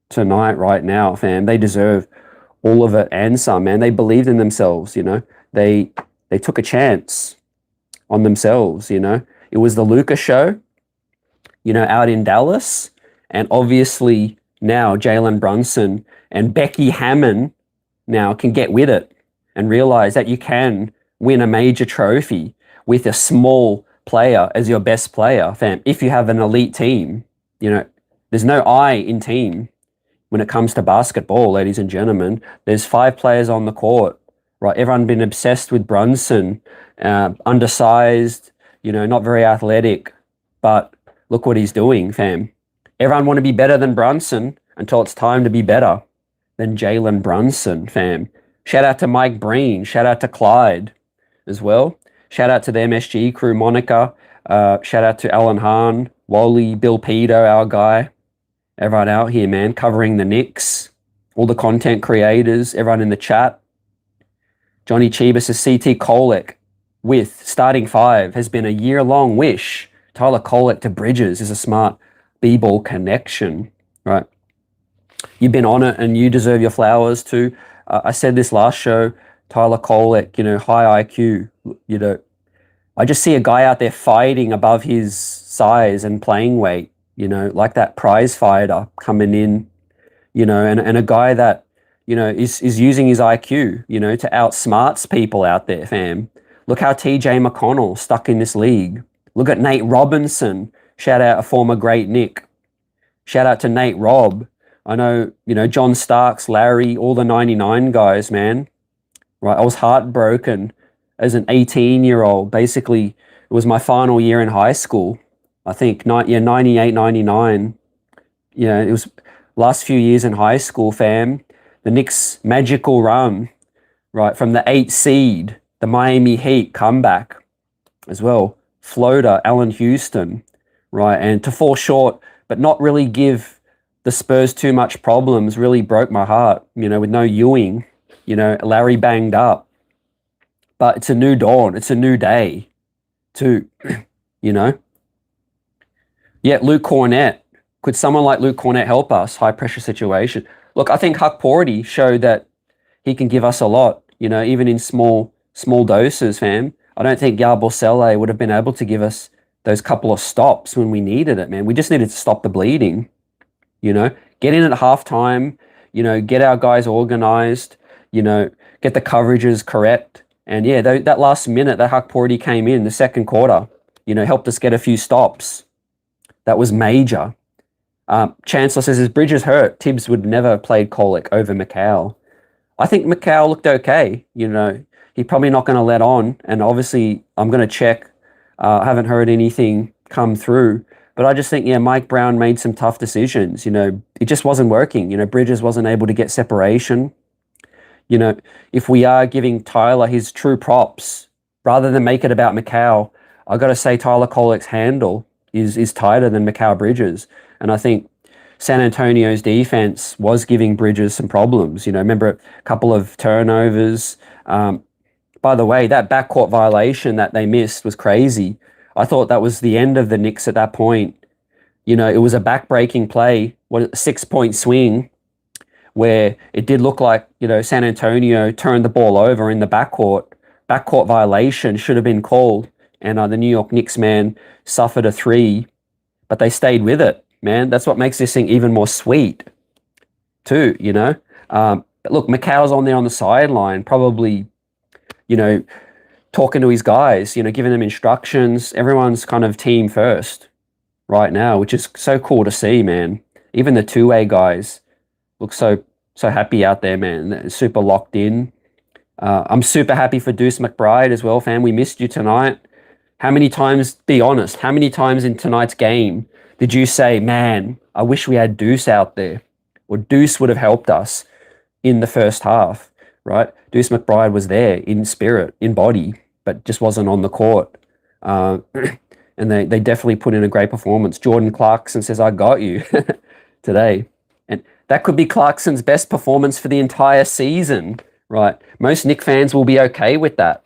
tonight, right now, fam. They deserve all of it and some, man. They believed in themselves, They took a chance on themselves, It was the Luka show, out in Dallas. And obviously now Jalen Brunson and Becky Hammon now can get with it and realize that you can win a major trophy with a small player as your best player, fam. If you have an elite team, there's no I in team when it comes to basketball, ladies and gentlemen. There's 5 players on the court, right? Everyone been obsessed with Brunson, undersized, not very athletic, but look what he's doing, fam. Everyone want to be better than Brunson until it's time to be better than Jalen Brunson, fam. Shout out to Mike Breen. Shout out to Clyde as well. Shout out to the MSG crew, Monica. Shout out to Alan Hahn, Wally, Bill Pito, our guy. Everyone out here, man, covering the Knicks. All the content creators, everyone in the chat. Johnny Chibas says CT Kolek with starting 5 has been a year-long wish. Tyler Kolek to Bridges is a smart b-ball connection, right? You've been on it and you deserve your flowers too. I said this last show, Tyler Kolek, high IQ, I just see a guy out there fighting above his size and playing weight, like that prize fighter coming in, and a guy that, is using his IQ, to outsmarts people out there, fam. Look how TJ McConnell stuck in this league. Look at Nate Robinson. Shout out a former great Knick. Shout out to Nate Robb. I know, John Starks, Larry, all the 99 guys, man. Right, I was heartbroken as an 18-year-old. Basically, it was my final year in high school. I think, 98, 99. It was last few years in high school, fam. The Knicks' magical run, right, from the 8th seed, the Miami Heat comeback as well. Floater, Allen Houston, right, and to fall short, but not really give the Spurs too much problems really broke my heart, with no Ewing, Larry banged up. But it's a new dawn. It's a new day too, Yeah, Luke Cornett. Could someone like Luke Cornett help us? High pressure situation. Look, I think Huck Porty showed that he can give us a lot, even in small doses, fam. I don't think Yabusele would have been able to give us those couple of stops when we needed it, man. We just needed to stop the bleeding, Get in at halftime, get our guys organized, get the coverages correct. And yeah, that last minute that Huck Porty came in, the second quarter, helped us get a few stops. That was major. Chancellor says, is Bridges hurt? Tibbs would never have played Kolek over McCall. I think McCall looked okay. He's probably not going to let on. And obviously, I'm going to check. I haven't heard anything come through. But I just think, Mike Brown made some tough decisions. It just wasn't working. Bridges wasn't able to get separation. If we are giving Tyler his true props, rather than make it about McCall, I got to say Tyler Kolek's handle is tighter than McCall Bridges. And I think San Antonio's defense was giving Bridges some problems. Remember a couple of turnovers. By the way, that backcourt violation that they missed was crazy. I thought that was the end of the Knicks at that point. It was a back-breaking play, a 6-point swing, where it did look like, San Antonio turned the ball over in the backcourt. Backcourt violation should have been called. And the New York Knicks, man, suffered a 3, but they stayed with it, man. That's what makes this thing even more sweet, too, Look, McCall's on there on the sideline, probably, talking to his guys, giving them instructions. Everyone's kind of team first right now, which is so cool to see, man. Even the two-way guys look so happy out there, man. They're super locked in. I'm super happy for Deuce McBride as well, fam. We missed you tonight. How many times, be honest, how many times in tonight's game did you say, man, I wish we had Deuce out there? Or Deuce would have helped us in the first half, right? Deuce McBride was there in spirit, in body, but just wasn't on the court. Uh, and they definitely put in a great performance. Jordan Clarkson says, "I got you," today. And that could be Clarkson's best performance for the entire season, right? Most Knicks fans will be okay with that,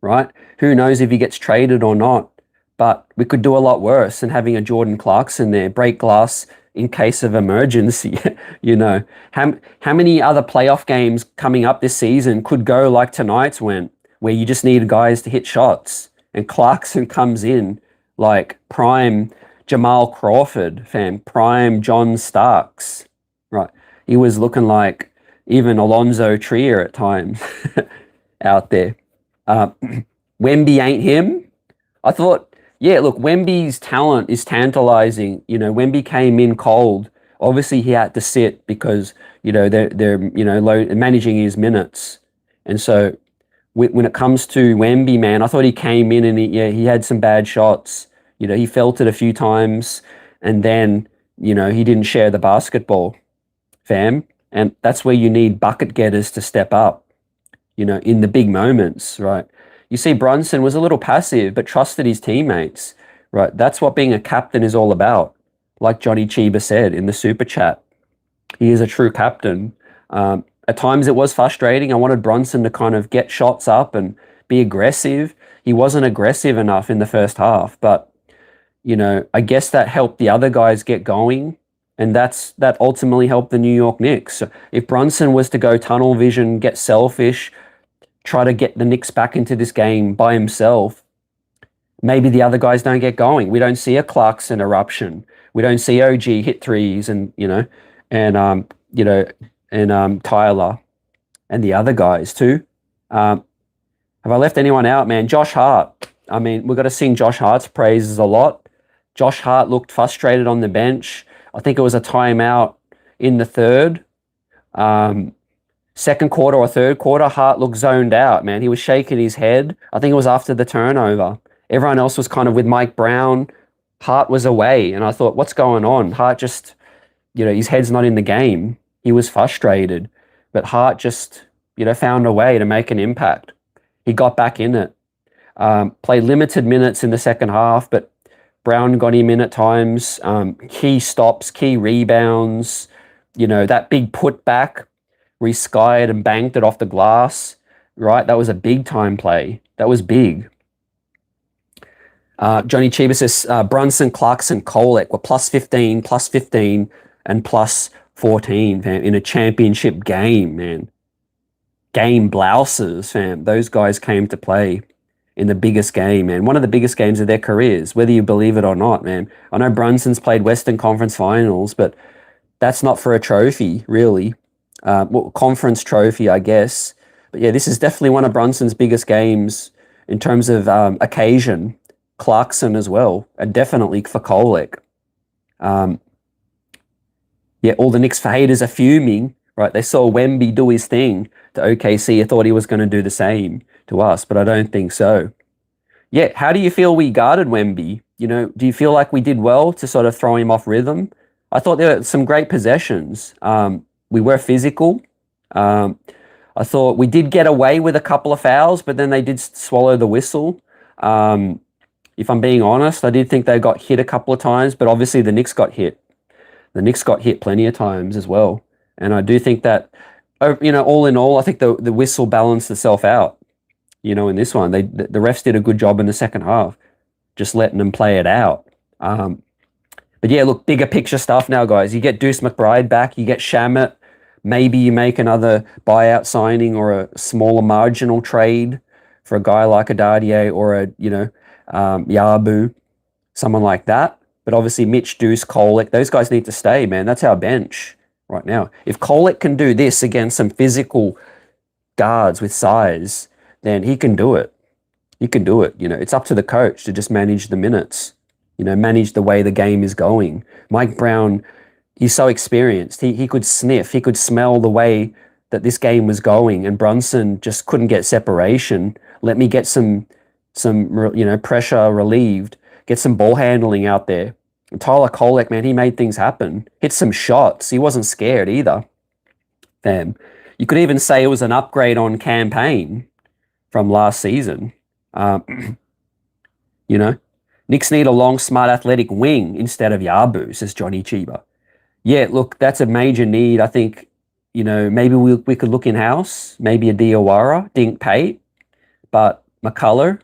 right? Who knows if he gets traded or not? But we could do a lot worse than having a Jordan Clarkson there, break glass in case of emergency. You know, how many other playoff games coming up this season could go like tonight's went, where you just need guys to hit shots, and Clarkson comes in like prime Jamal Crawford, fam, prime John Starks, right? He was looking like even Alonzo Trier at times out there. Wemby ain't him. I thought, yeah, look, Wemby's talent is tantalizing. You know, Wemby came in cold. Obviously, he had to sit because, you know, they're managing his minutes. And so when it comes to Wemby, man, I thought he came in and he had some bad shots. You know, he felt it a few times, and then, you know, he didn't share the basketball, fam. And that's where you need bucket getters to step up, you know, in the big moments, right? You see, Brunson was a little passive, but trusted his teammates, right? That's what being a captain is all about. Like Johnny Chiba said in the super chat, he is a true captain. At times it was frustrating. I wanted Brunson to kind of get shots up and be aggressive. He wasn't aggressive enough in the first half, but, you know, I guess that helped the other guys get going. And that ultimately helped the New York Knicks. So if Brunson was to go tunnel vision, get selfish, try to get the Knicks back into this game by himself, maybe the other guys don't get going. We don't see a Clarkson eruption. We don't see OG hit threes and, Tyler and the other guys too. Have I left anyone out, man? Josh Hart. I mean, we've got to sing Josh Hart's praises a lot. Josh Hart looked frustrated on the bench. I think it was a timeout in the third. Second quarter or third quarter, Hart looked zoned out, man. He was shaking his head. I think it was after the turnover. Everyone else was kind of with Mike Brown. Hart was away, and I thought, what's going on? Hart just, you know, his head's not in the game. He was frustrated, but Hart just, you know, found a way to make an impact. He got back in it. Played limited minutes in the second half, but Brown got him in at times. Key stops, key rebounds, you know, that big putback where he skied and banked it off the glass, right? That was a big time play. That was big. Johnny Chiba says Brunson, Clarkson, Kolek were plus 15, and plus 14, fam, in a championship game, man. Game blouses, fam. Those guys came to play in the biggest game, man. One of the biggest games of their careers, whether you believe it or not, man. I know Brunson's played Western Conference Finals, but that's not for a trophy, really. Conference trophy, I guess. But yeah, this is definitely one of Brunson's biggest games in terms of occasion. Clarkson as well, and definitely for Kolek. Yeah, all the Knicks haters are fuming, right? They saw Wemby do his thing to OKC. I thought he was going to do the same to us, but I don't think so. Yeah, how do you feel we guarded Wemby? You know, do you feel like we did well to sort of throw him off rhythm? I thought there were some great possessions. We were physical. I thought we did get away with a couple of fouls, but then they did swallow the whistle. If I'm being honest, I did think they got hit a couple of times, but obviously the Knicks got hit. The Knicks got hit plenty of times as well. And I do think that, you know, all in all, I think the whistle balanced itself out, you know, in this one. The refs did a good job in the second half, just letting them play it out. But yeah, look, bigger picture stuff now, guys. You get Deuce McBride back, you get Shamet. Maybe you make another buyout signing or a smaller marginal trade for a guy like a Dardier or a, you know, Yabu, someone like that. But obviously Mitch, Deuce, Kolek, those guys need to stay, man. That's our bench right now. If Kolek can do this against some physical guards with size, then he can do it. He can do it. You know, it's up to the coach to just manage the minutes, you know, manage the way the game is going. Mike Brown, he's so experienced. He could sniff, he could smell the way that this game was going, and Brunson just couldn't get separation. Let me get some you know, pressure relieved, get some ball handling out there. And Tyler Kolek, man, he made things happen. Hit some shots. He wasn't scared either. Damn. You could even say it was an upgrade on campaign from last season. You know, Knicks need a long, smart, athletic wing instead of Yabu, says Johnny Chiba. Yeah, look, that's a major need. I think, maybe we could look in-house, maybe a Diawara, Dink Pate, but McCullough.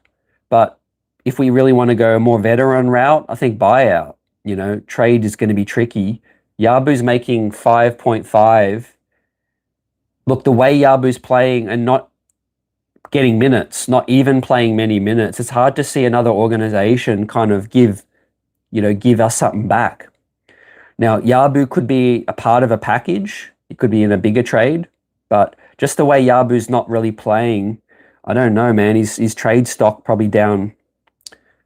But if we really want to go a more veteran route, I think buyout. Trade is going to be tricky. Yabu's making 5.5. Look, the way Yabu's playing and not getting minutes, not even playing many minutes, it's hard to see another organization kind of give us something back. Now, Yabu could be a part of a package. It could be in a bigger trade, but just the way Yabu's not really playing, I don't know, man. His trade stock probably down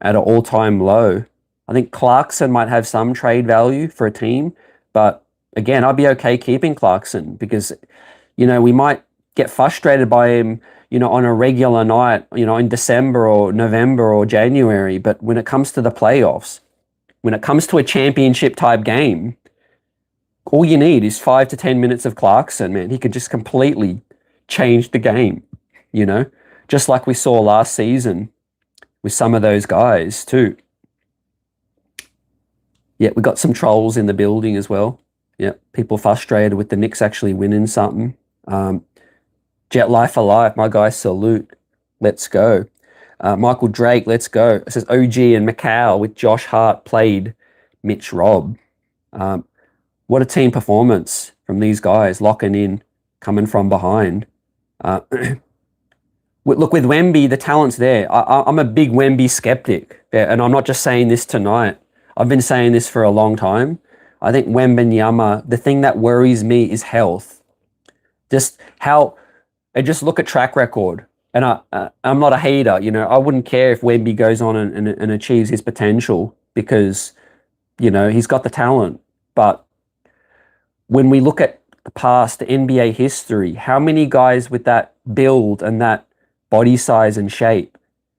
at an all-time low. I think Clarkson might have some trade value for a team, but again, I'd be okay keeping Clarkson because, we might get frustrated by him, on a regular night, in December or November or January. But when it comes to the playoffs, when it comes to a championship type game, all you need is 5 to 10 minutes of Clarkson, man. He could just completely change the game, just like we saw last season with some of those guys too. Yeah, we got some trolls in the building as well. Yeah, people frustrated with the Knicks actually winning something. Jet Life Alive, my guy, salute. Let's go. Michael Drake, let's go. It says OG and Macau with Josh Hart played Mitch Robb. What a team performance from these guys, locking in, coming from behind. Look, with Wemby, the talent's there. I'm a big Wemby skeptic, and I'm not just saying this tonight. I've been saying this for a long time. I think Wembanyama, the thing that worries me is health. Just look at track record. And I'm not a hater, I wouldn't care if Wemby goes on and achieves his potential because, he's got the talent. But when we look at the past, the NBA history, how many guys with that build and that body size and shape,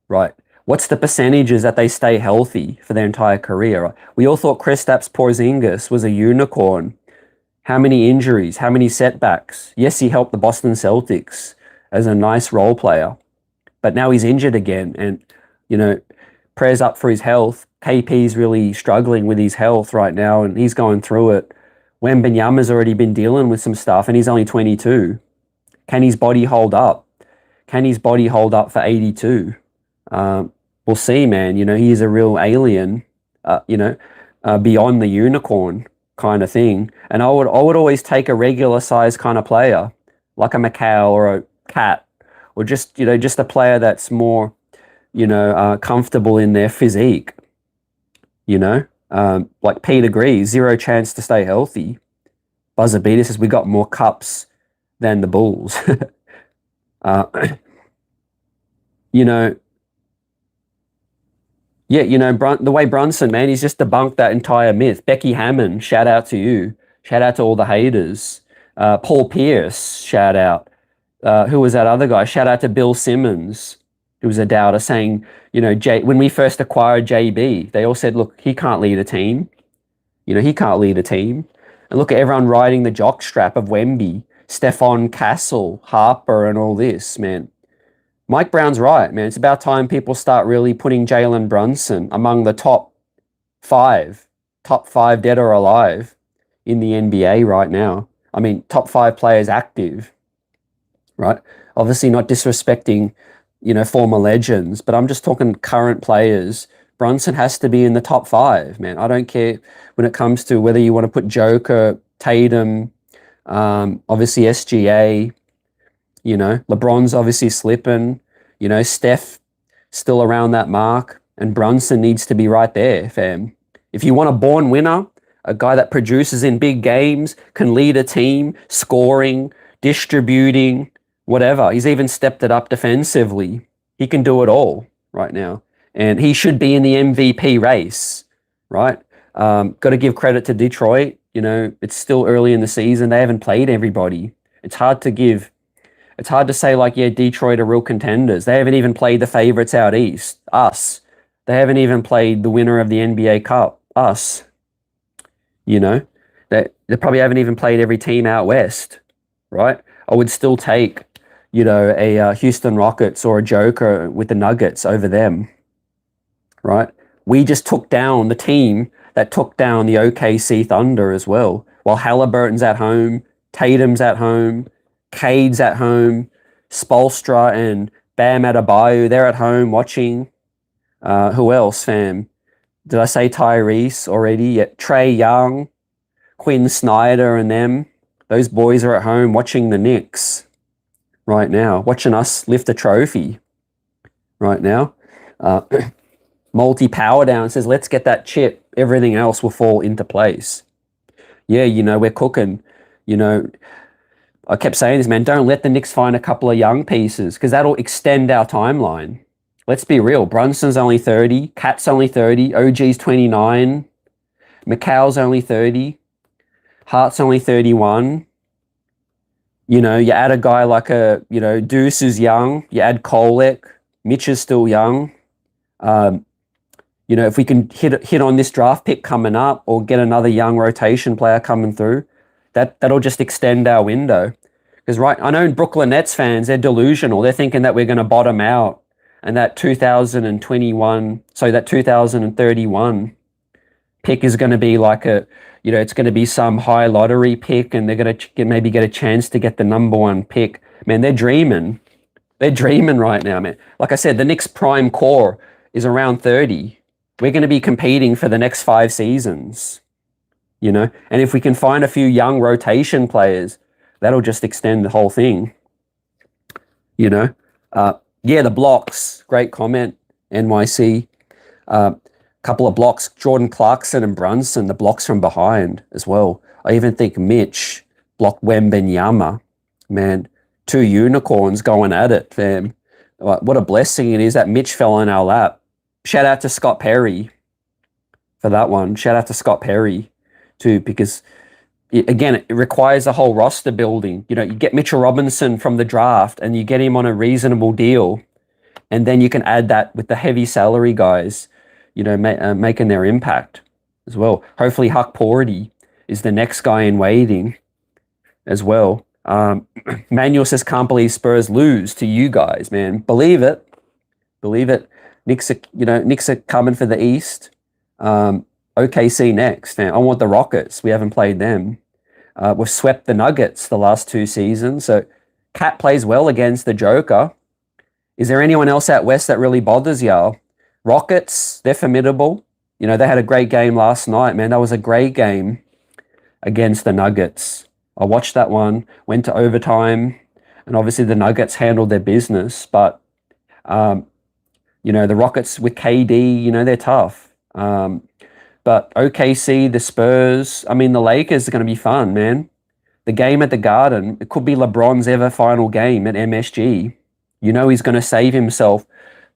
right? What's the percentages that they stay healthy for their entire career? Right? We all thought Kristaps Porzingis was a unicorn. How many injuries? How many setbacks? Yes, he helped the Boston Celtics as a nice role player, but now he's injured again. And, prayers up for his health. KP's really struggling with his health right now, and he's going through it. Wembanyama's already been dealing with some stuff, and he's only 22. Can his body hold up? Can his body hold up for 82? We'll see, man. He is a real alien, beyond the unicorn kind of thing. And I would always take a regular size kind of player, like a Macau or a Cat, or just a player that's more, comfortable in their physique. Like Pete agrees, zero chance to stay healthy. Buzzer Beater says we got more cups than the Bulls. The way Brunson, man, he's just debunked that entire myth. Becky Hammond, shout out to you. Shout out to all the haters. Paul Pierce, shout out. Who was that other guy? Shout out to Bill Simmons, who was a doubter, saying, when we first acquired JB, they all said, look, he can't lead a team. He can't lead a team. And look at everyone riding the jockstrap of Wemby, Stephon Castle, Harper, and all this, man. Mike Brown's right, man. It's about time people start really putting Jalen Brunson among the top five dead or alive in the NBA right now. I mean, top 5 players active, right? Obviously not disrespecting, former legends, but I'm just talking current players. Brunson has to be in the top 5, man. I don't care when it comes to whether you want to put Joker, Tatum, obviously SGA, LeBron's obviously slipping, Steph still around that mark, and Brunson needs to be right there, fam. If you want a born winner, a guy that produces in big games, can lead a team, scoring, distributing, whatever. He's even stepped it up defensively. He can do it all right now. And he should be in the MVP race, right? Got to give credit to Detroit. It's still early in the season. They haven't played everybody. It's hard to say like, yeah, Detroit are real contenders. They haven't even played the favorites out east, us. They haven't even played the winner of the NBA Cup, us. They probably haven't even played every team out west, right? I would still take, you know, a Houston Rockets or a Joker with the Nuggets over them, right? We just took down the team that took down the OKC Thunder as well. While Halliburton's at home, Tatum's at home, Cade's at home, Spolstra and Bam Adebayo, they're at home watching. Who else, fam? Did I say Tyrese already? Yeah, Trey Young, Quinn Snyder and them. Those boys are at home watching the Knicks right now, watching us lift a trophy right now. Multi-power down says, let's get that chip. Everything else will fall into place. Yeah, you know, we're cooking. You know, I kept saying this, man, don't let the Knicks find a couple of young pieces because that'll extend our timeline. Let's be real. Brunson's only 30. Cat's only 30. OG's 29. Mikhal's only 30. Hart's only 31. You know, you add a guy like Deuce is young. You add Kolek. Mitch is still young. You know, if we can hit on this draft pick coming up or get another young rotation player coming through, that'll just extend our window. Because I know Brooklyn Nets fans, they're delusional. They're thinking that we're going to bottom out and that 2031 pick is going to be like it's going to be some high lottery pick and they're going to maybe get a chance to get the number one pick. Man, they're dreaming. They're dreaming right now, man. Like I said, the Knicks prime core is around 30. We're going to be competing for the next 5 seasons, you know? And if we can find a few young rotation players, that'll just extend the whole thing, you know? Yeah, the blocks, great comment, NYC. Couple of blocks, Jordan Clarkson and Brunson, the blocks from behind as well. I even think Mitch blocked Wembanyama. Man, 2 unicorns going at it, fam. What a blessing it is that Mitch fell in our lap. Shout out to Scott Perry for that one. Shout out to Scott Perry too, because it requires a whole roster building. You know, you get Mitchell Robinson from the draft and you get him on a reasonable deal, and then you can add that with the heavy salary guys, you know, making their impact as well. Hopefully Huck Porty is the next guy in waiting as well. Manuel says, can't believe Spurs lose to you guys, man. Believe it. Believe it. Knicks are coming for the East. OKC next. Man, I want the Rockets. We haven't played them. We've swept the Nuggets the last 2 seasons. So Cat plays well against the Joker. Is there anyone else out west that really bothers y'all? Rockets, they're formidable. You know, they had a great game last night, man. That was a great game against the Nuggets. I watched that one, went to overtime, and obviously the Nuggets handled their business. But, you know, the Rockets with KD, you know, they're tough. But OKC, the Spurs, I mean, the Lakers are going to be fun, man. The game at the Garden, it could be LeBron's ever final game at MSG. You know he's going to save himself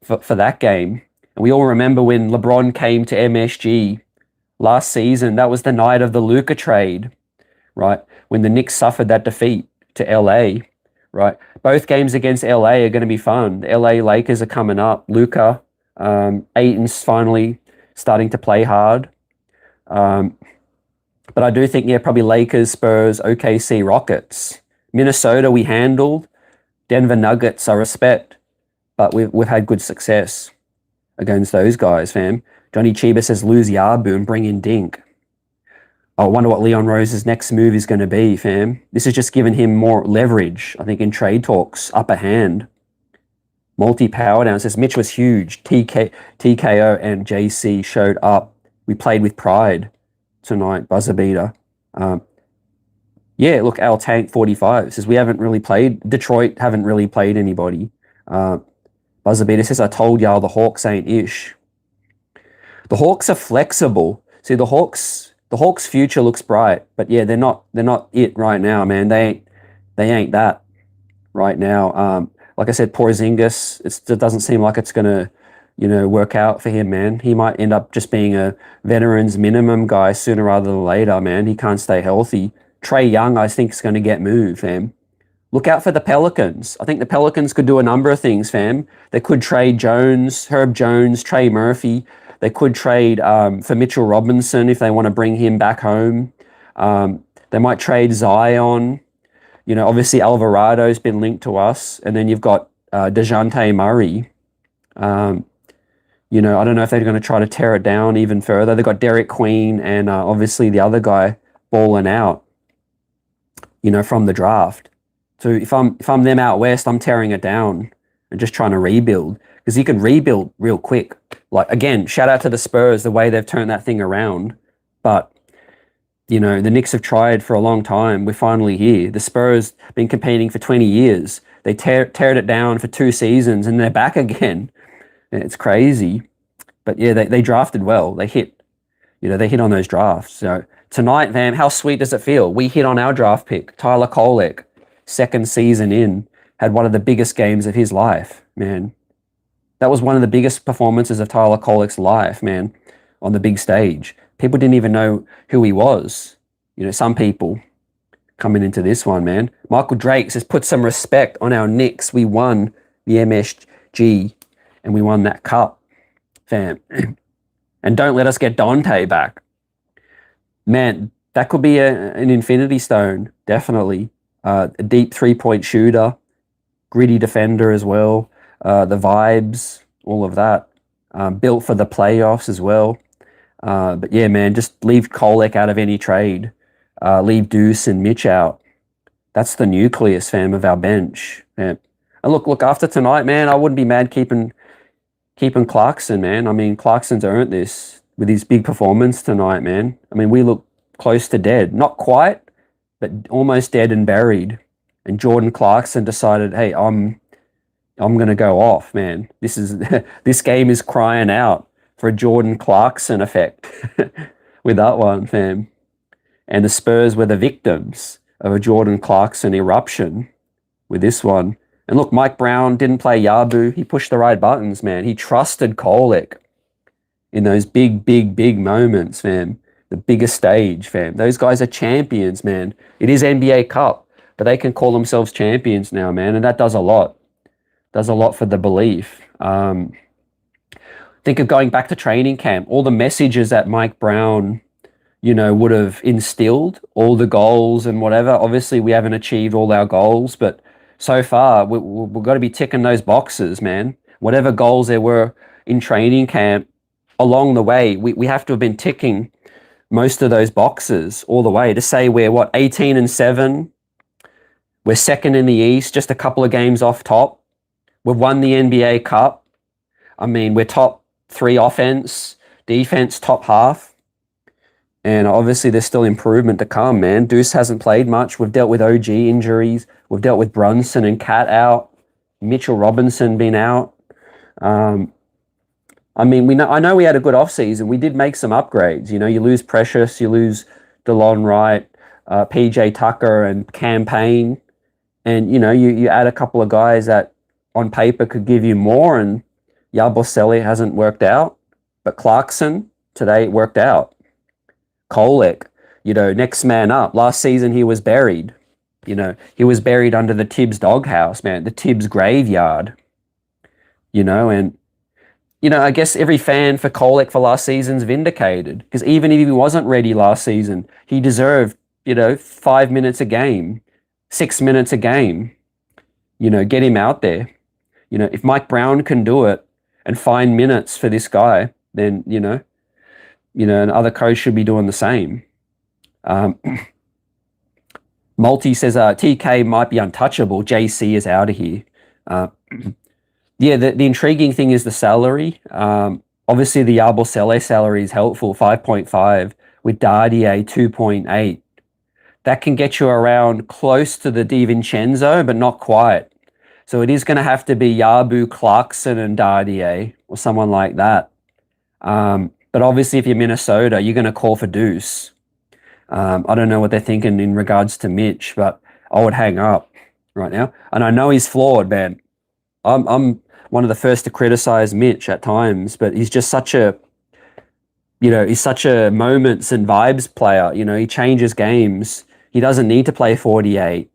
for that game. And we all remember when LeBron came to MSG last season, that was the night of the Luka trade, right? When the Knicks suffered that defeat to LA, right? Both games against LA are going to be fun. The LA Lakers are coming up. Luka, Ayton's finally starting to play hard. But I do think, yeah, probably Lakers, Spurs, OKC, Rockets. Minnesota, we handled. Denver Nuggets, I respect. But we've had good success against those guys, fam. Johnny Chiba says, lose Yabu and bring in Dink. I wonder what Leon Rose's next move is going to be, fam. This has just given him more leverage, I think, in trade talks, upper hand. Multi-power down says, Mitch was huge. TKO and JC showed up. We played with pride tonight, buzzer beater. Yeah, look, Al Tank 45 says, we haven't really played. Detroit haven't really played anybody. Buzzer beater says, I told y'all the Hawks ain't ish. The Hawks are flexible. See, the Hawks future looks bright, but yeah, they're not it right now, man. They ain't that right now. Like I said, Porzingis, it doesn't seem like it's gonna, you know, work out for him, man. He might end up just being a veterans minimum guy sooner rather than later, man. He can't stay healthy. Trey Young, I think, is going to get moved, fam. Look out for the Pelicans. I think the Pelicans could do a number of things, fam. They could trade Jones, Herb Jones, Trey Murphy. They could trade for Mitchell Robinson if they want to bring him back home. They might trade Zion. Obviously Alvarado's been linked to us, and then you've got DeJounte Murray. I don't know if they're going to try to tear it down even further. They've got Derek Queen and obviously the other guy balling out, from the draft. So if I'm them out west, I'm tearing it down and just trying to rebuild, because you can rebuild real quick. Like, again, shout out to the Spurs, the way they've turned that thing around. But the Knicks have tried for a long time. We're finally here. The Spurs have been competing for 20 years. They teared it down for 2 seasons and they're back again. It's crazy. But yeah, they drafted well. They hit on those drafts. So tonight, fam, how sweet does it feel? We hit on our draft pick, Tyler Kolek, 2nd season in, had one of the biggest games of his life, man. That was one of the biggest performances of Tyler Kolek's life, man, on the big stage. People didn't even know who he was. Some people coming into this one, man. Michael Drake says, put some respect on our Knicks. We won the MSG and we won that cup, fam. And don't let us get Dante back. Man, that could be an infinity stone, definitely. A deep 3-point shooter, gritty defender as well. The vibes, all of that. Built for the playoffs as well. But yeah, man, just leave Kolek out of any trade. Leave Deuce and Mitch out. That's the nucleus, fam, of our bench. Man. And look, after tonight, man, I wouldn't be mad keeping Clarkson, man. I mean, Clarkson's earned this with his big performance tonight, man. I mean, we look close to dead. Not quite, but almost dead and buried. And Jordan Clarkson decided, hey, I'm going to go off, man. This game is crying out for a Jordan Clarkson effect with that one, fam. And the Spurs were the victims of a Jordan Clarkson eruption with this one. And look, Mike Brown didn't play Yabu. He pushed the right buttons, man. He trusted Kolek in those big, big, big moments, fam. The biggest stage, fam. Those guys are champions, man. It is NBA Cup, but they can call themselves champions now, man. And that does a lot. Does a lot for the belief. Think of going back to training camp. All the messages that Mike Brown, would have instilled, all the goals and whatever. Obviously, we haven't achieved all our goals, but so far, we've got to be ticking those boxes, man. Whatever goals there were in training camp along the way, we have to have been ticking most of those boxes all the way to say we're 18-7. We're 2nd in the East, just a couple of games off top. We've won the NBA Cup. I mean, we're top 3 offense, defense, top half. And obviously there's still improvement to come, man. Deuce hasn't played much. We've dealt with OG injuries. We've dealt with Brunson and Cat out. Mitchell Robinson been out. I know we had a good offseason. We did make some upgrades. You lose Precious, you lose DeLon Wright, PJ Tucker and Campaign. And, you add a couple of guys that on paper could give you more, and Yabusele hasn't worked out. But Clarkson, today it worked out. Kolek, next man up. Last season he was buried. He was buried under the Tibbs doghouse, man, the Tibbs graveyard. And I guess every fan for Kolek for last season's vindicated, because even if he wasn't ready last season, he deserved, 5 minutes a game, 6 minutes a game. Get him out there. If Mike Brown can do it and find minutes for this guy, then, and other coaches should be doing the same. Multi says TK might be untouchable. JC is out of here. The intriguing thing is the salary. Obviously, the Yabusele salary is helpful, 5.5, with Dardier 2.8. That can get you around close to the DiVincenzo, but not quite. So it is going to have to be Yabu, Clarkson, and Dardier, or someone like that. But obviously, if you're Minnesota, you're going to call for Deuce. I don't know what they're thinking in regards to Mitch, but I would hang up right now. And I know he's flawed, man. I'm one of the first to criticize Mitch at times, but he's just such a, he's such a moments and vibes player. He changes games. He doesn't need to play 48.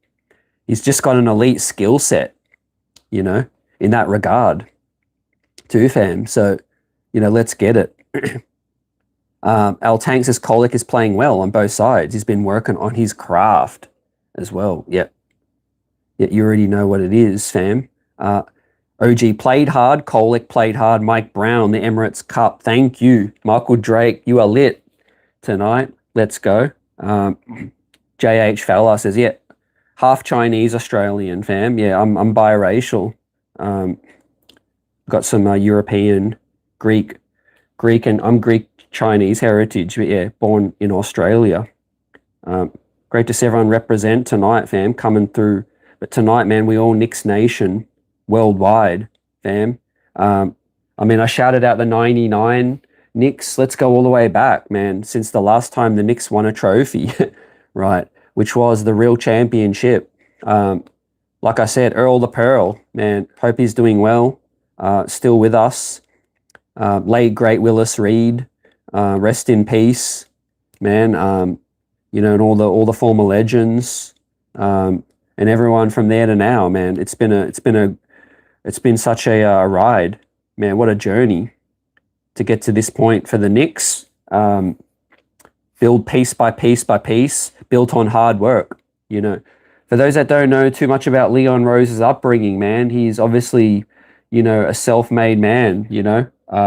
He's just got an elite skill set, in that regard too, fam. So, let's get it. Al Tank says Kolek is playing well on both sides. He's been working on his craft as well. Yep. Yeah, you already know what it is, fam. OG played hard. Kolek played hard. Mike Brown, the Emirates Cup. Thank you. Michael Drake, you are lit tonight. Let's go. JH Fowler says, yeah, half Chinese Australian, fam. Yeah, I'm biracial. Got some European, Greek, and I'm Greek Chinese heritage, but yeah, born in Australia. Great to see everyone represent tonight, fam, coming through. But tonight, man, we all Knicks Nation worldwide, fam. I mean, I shouted out the 99 Knicks. Let's go all the way back, man, since the last time the Knicks won a trophy, right, which was the real championship. Like I said, Earl the Pearl, man, hope he's doing well, still with us. Late great Willis Reed, rest in peace, man. And all the former legends, and everyone from there to now, man. It's been such a ride, man. What a journey to get to this point for the Knicks. Build piece by piece by piece, built on hard work. For those that don't know too much about Leon Rose's upbringing, man, he's obviously, a self-made man.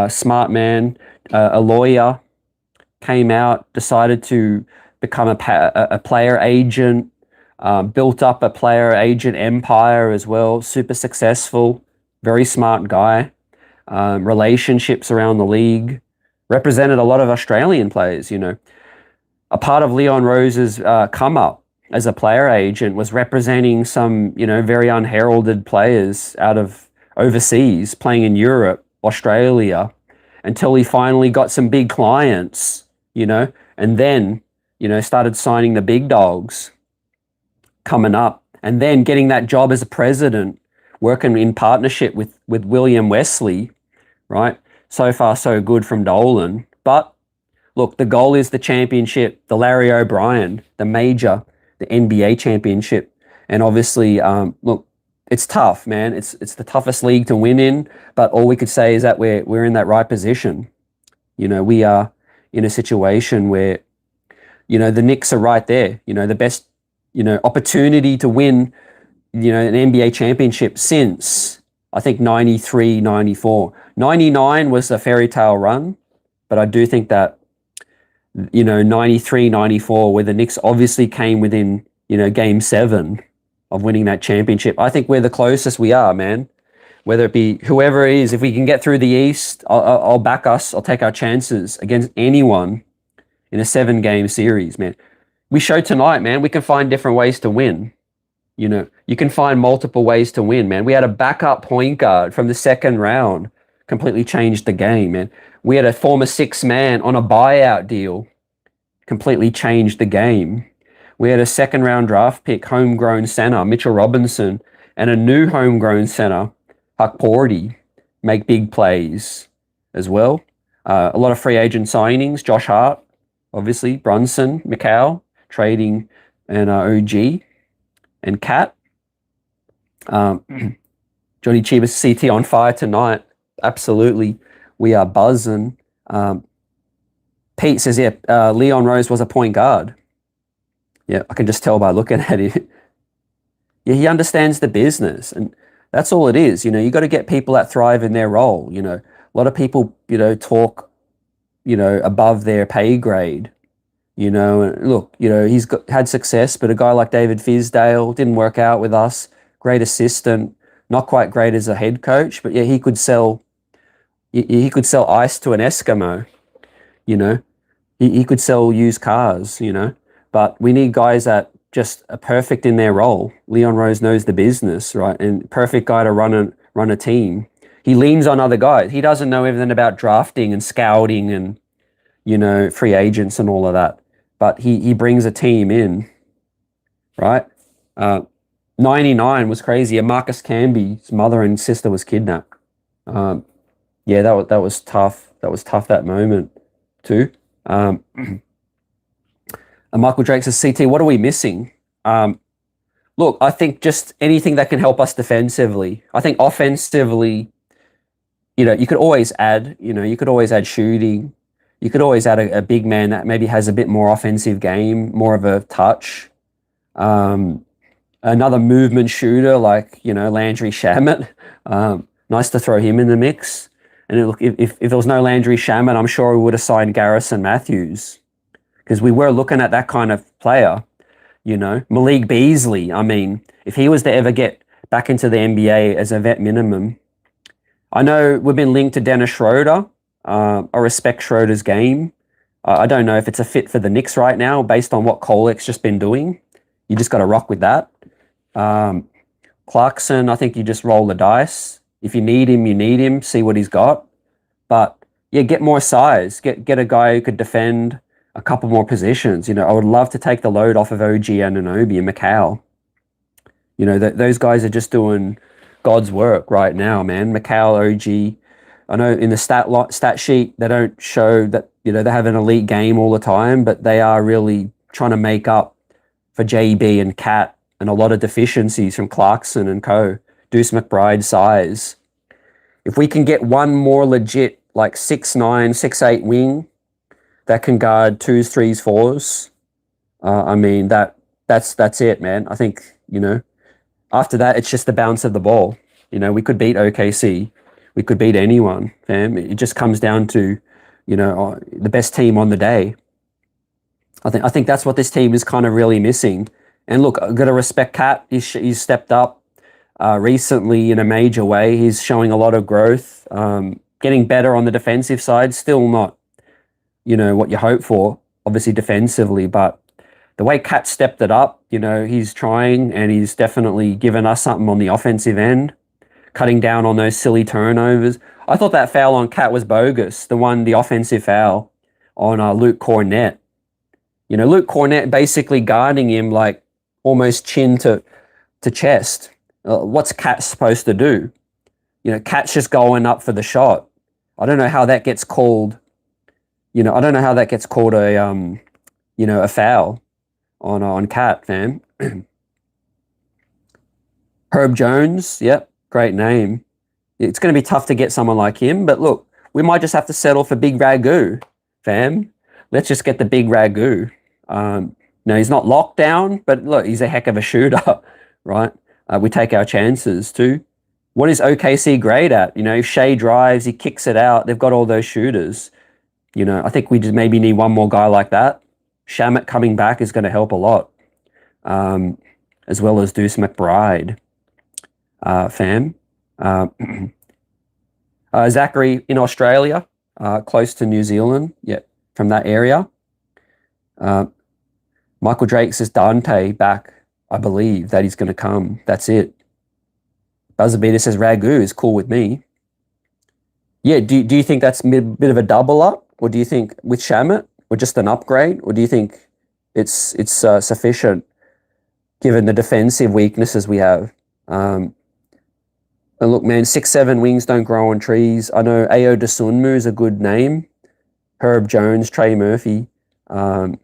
Smart man, a lawyer, came out, decided to become a player agent, built up a player agent empire as well. Super successful, very smart guy. Relationships around the league, represented a lot of Australian players. A part of Leon Rose's come up as a player agent was representing some, very unheralded players out of overseas, playing in Europe, Australia, until he finally got some big clients, and then, started signing the big dogs coming up, and then getting that job as a president, working in partnership with William Wesley, right? So far, so good from Dolan. But look, the goal is the championship, the Larry O'Brien, the major, the NBA championship. And obviously, look, it's tough, man. It's the toughest league to win in, but all we could say is that we're in that right position. We are in a situation where, the Knicks are right there. The best, opportunity to win, an NBA championship since, I think, 93, 94. 99 was a fairy tale run, but I do think that, 93, 94, where the Knicks obviously came within, game 7 of winning that championship. I think we're the closest we are, man. Whether it be whoever it is, if we can get through the East, I'll back us. I'll take our chances against anyone in a 7-game series, man. We showed tonight, man, we can find different ways to win. You can find multiple ways to win, man. We had a backup point guard from the second round, completely changed the game, man. We had a former 6-man on a buyout deal, completely changed the game. We had a second-round draft pick, homegrown center, Mitchell Robinson, and a new homegrown center, Huck Porty, make big plays as well. A lot of free agent signings, Josh Hart, obviously, Brunson, McCall, trading, and OG, and Cat. Johnny Chibas CT on fire tonight. Absolutely. We are buzzing. Pete says, yeah, Leon Rose was a point guard. Yeah, I can just tell by looking at it. Yeah, he understands the business, and that's all it is. You got to get people that thrive in their role. A lot of people, talk, above their pay grade. Look, had success, but a guy like David Fisdale didn't work out with us. Great assistant, not quite great as a head coach, but yeah, he could sell ice to an Eskimo. He could sell used cars. But we need guys that just are perfect in their role. Leon Rose knows the business, right? And perfect guy to run a team. He leans on other guys. He doesn't know everything about drafting and scouting and, free agents and all of that. But he brings a team in, right? 99 was crazy. Marcus Camby's mother and sister was kidnapped. Yeah, that was tough. That was tough, that moment too. Michael Drake says, CT, what are we missing? Look, I think just anything that can help us defensively. I think offensively, you could always add, shooting. You could always add a big man that maybe has a bit more offensive game, more of a touch. another movement shooter like, Landry Shamet. Nice to throw him in the mix. And look, if there was no Landry Shamet, I'm sure we would have signed Garrison Matthews, because we were looking at that kind of player. Malik Beasley. I mean, if he was to ever get back into the NBA as a vet minimum, I know we've been linked to Dennis Schroeder. I respect Schroeder's game. I don't know if it's a fit for the Knicks right now based on what Kolek's just been doing. You just got to rock with that. Clarkson, I think you just roll the dice. If you need him, you need him. See what he's got. But yeah, get more size. Get a guy who could defend a couple more positions. I would love to take the load off of OG Anunoby and Macau. Those guys are just doing God's work right now, man. Macau, OG. I know in the stat sheet they don't show that they have an elite game all the time, but they are really trying to make up for JB and Cat and a lot of deficiencies from Clarkson and co. Deuce McBride's size. If we can get one more legit, like 6'9", 6'8" wing that can guard 2s, 3s, 4s, I mean, that's it, man. I think, after that, it's just the bounce of the ball. We could beat OKC. We could beat anyone, fam. It just comes down to, the best team on the day. I think that's what this team is kind of really missing. And look, I've got to respect Cat. He's stepped up recently in a major way. He's showing a lot of growth, getting better on the defensive side. Still not, what you hope for, obviously defensively, but the way Cat stepped it up, he's trying, and he's definitely given us something on the offensive end, cutting down on those silly turnovers. I thought that foul on Cat was bogus, the offensive foul on Luke Cornett. Luke Cornett basically guarding him like almost chin to chest. What's Cat supposed to do? Cat's just going up for the shot. I don't know how that gets called. I don't know how that gets called a foul on Cat, fam. Herb Jones, yep, great name. It's going to be tough to get someone like him, but look, we might just have to settle for Big Ragu, fam. Let's just get the Big Ragu. No, he's not locked down, but look, he's a heck of a shooter, right? We take our chances too. What is OKC great at? If Shea drives, he kicks it out. They've got all those shooters. I think we just maybe need one more guy like that. Shamet coming back is going to help a lot, as well as Deuce McBride, fam. Zachary in Australia, close to New Zealand, yeah, from that area. Michael Drake says Dante back. I believe that he's going to come. That's it. Buzzerbeater says Ragu is cool with me. Yeah, do you think that's a bit of a double up? Or do you think with Shamet, or just an upgrade? Or do you think it's sufficient given the defensive weaknesses we have? And look, man, 6'7" wings don't grow on trees. I know Ayo Dosunmu is a good name. Herb Jones, Trey Murphy. I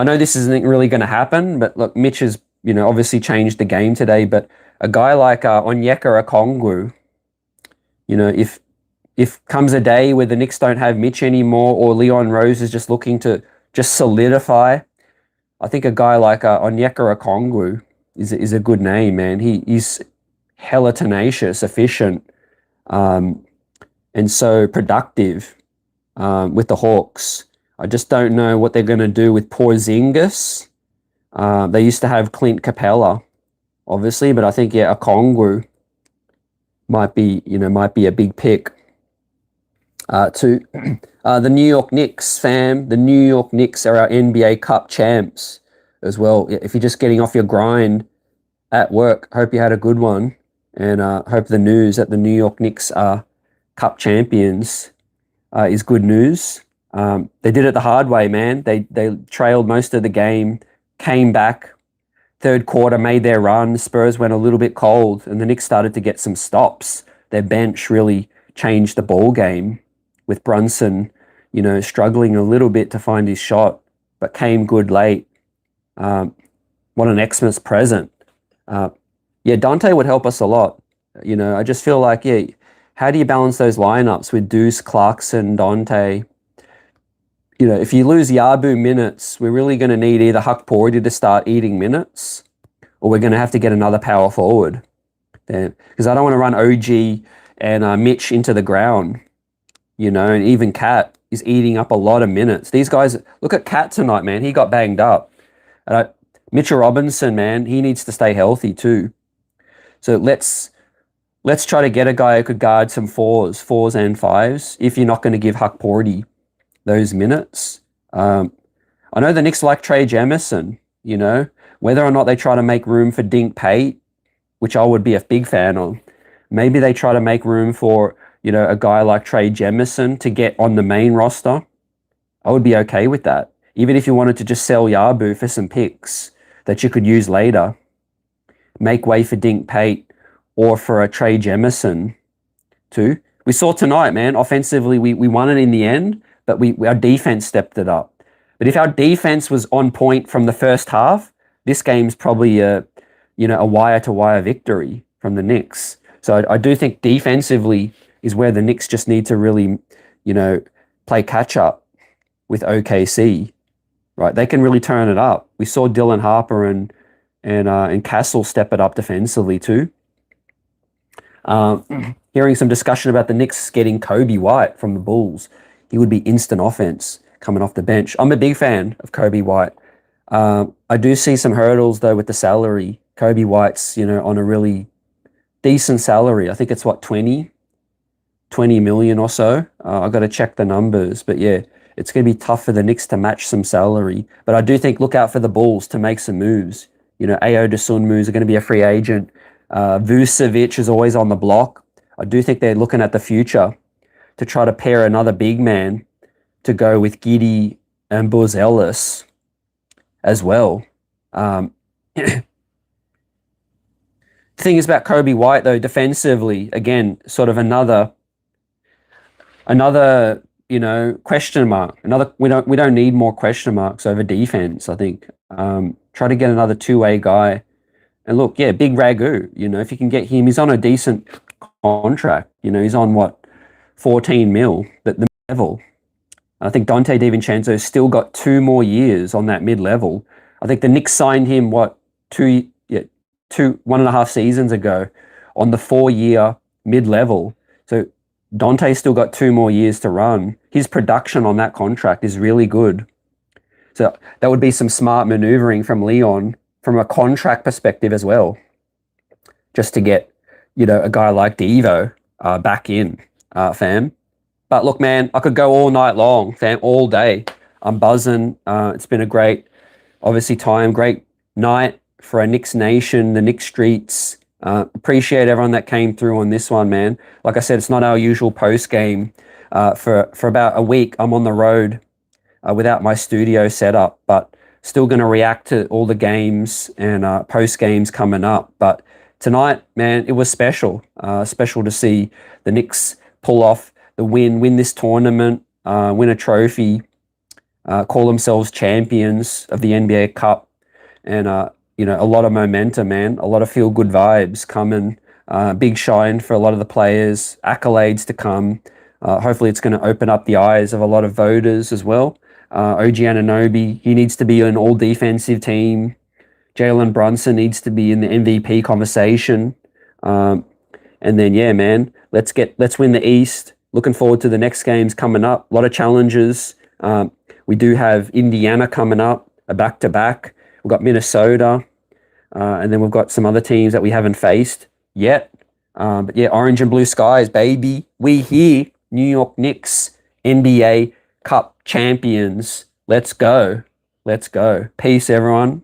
know this isn't really going to happen, but look, Mitch has, obviously changed the game today. But a guy like Onyeka Okongwu, if comes a day where the Knicks don't have Mitch anymore, or Leon Rose is just looking to just solidify, I think a guy like Onyeka Okongwu is a good name, man. He's hella tenacious, efficient, and so productive with the Hawks. I just don't know what they're going to do with Porzingis. They used to have Clint Capella, obviously, but I think, yeah, Okongwu might be a big pick. To the New York Knicks, fam. The New York Knicks are our NBA Cup champs as well. If you're just getting off your grind at work, hope you had a good one, and hope the news that the New York Knicks are Cup champions is good news. They did it the hard way, man. They trailed most of the game, came back, third quarter, made their run. The Spurs went a little bit cold, and the Knicks started to get some stops. Their bench really changed the ball game, with Brunson, struggling a little bit to find his shot, but came good late. What an Xmas present. Yeah, Dante would help us a lot. I just feel like, yeah, how do you balance those lineups with Deuce, Clarkson, Dante? if you lose Yabu minutes, we're really going to need either Huck Porty to start eating minutes, or we're going to have to get another power forward. Because I don't want to run OG and Mitch into the ground, and even Cat is eating up a lot of minutes. These guys, look at Cat tonight, man. He got banged up. Mitchell Robinson, man, he needs to stay healthy too. So let's try to get a guy who could guard some fours and fives if you're not going to give Huck Porty those minutes. I know the Knicks like Trey Jemison, whether or not they try to make room for Dink Pate, which I would be a big fan of. Maybe they try to make room for, a guy like Trey Jemison to get on the main roster. I would be okay with that. Even if you wanted to just sell Yabu for some picks that you could use later, make way for Dink Pate or for a Trey Jemison too. We saw tonight, man, offensively, we won it in the end, but our defense stepped it up. But if our defense was on point from the first half, this game's probably a wire-to-wire victory from the Knicks. So I do think defensively is where the Knicks just need to really, play catch-up with OKC, right? They can really turn it up. We saw Dylan Harper and Castle step it up defensively too. Hearing some discussion about the Knicks getting Kobe White from the Bulls. He would be instant offense coming off the bench. I'm a big fan of Kobe White. I do see some hurdles though with the salary. Kobe White's, on a really decent salary. I think it's 20 million or so. I've got to check the numbers, but yeah, it's going to be tough for the Knicks to match some salary. But I do think look out for the Bulls to make some moves. Ayo Dosunmu's are going to be a free agent. Vucevic is always on the block. I do think they're looking at the future to try to pair another big man to go with Giddey and Borzellis as well. The thing is about Kobe White, though, defensively, again, sort of another question mark. We don't need more question marks over defense, I think. Try to get another two-way guy. And look, yeah, big Ragu, if you can get him, he's on a decent contract. He's on 14 mil, but the level. I think Dante DiVincenzo's still got 2 more years on that mid-level. I think the Knicks signed him, 1.5 seasons ago on the 4-year mid-level. So Dante's still got 2 more years to run. His production on that contract is really good. So that would be some smart maneuvering from Leon from a contract perspective as well, just to get, a guy like Devo back in, fam. But look, man, I could go all night long, fam, all day. I'm buzzing. It's been a great, obviously, great night for our Knicks Nation, the Knicks streets. Appreciate everyone that came through on this one, man. Like I said, it's not our usual post game. For about a week, I'm on the road without my studio set up, but still going to react to all the games and post games coming up. But tonight, man, it was special. Special to see the Knicks pull off the win this tournament, win a trophy, call themselves champions of the NBA Cup, and a lot of momentum, man. A lot of feel-good vibes coming. Big shine for a lot of the players. Accolades to come. Hopefully it's going to open up the eyes of a lot of voters as well. OG Anunoby, he needs to be an all-defensive team. Jalen Brunson needs to be in the MVP conversation. And then, yeah, man, let's win the East. Looking forward to the next games coming up. A lot of challenges. We do have Indiana coming up, a back-to-back. We've got Minnesota. And then we've got some other teams that we haven't faced yet. But yeah, orange and blue skies, baby. We here, New York Knicks, NBA Cup champions. Let's go. Let's go. Peace, everyone.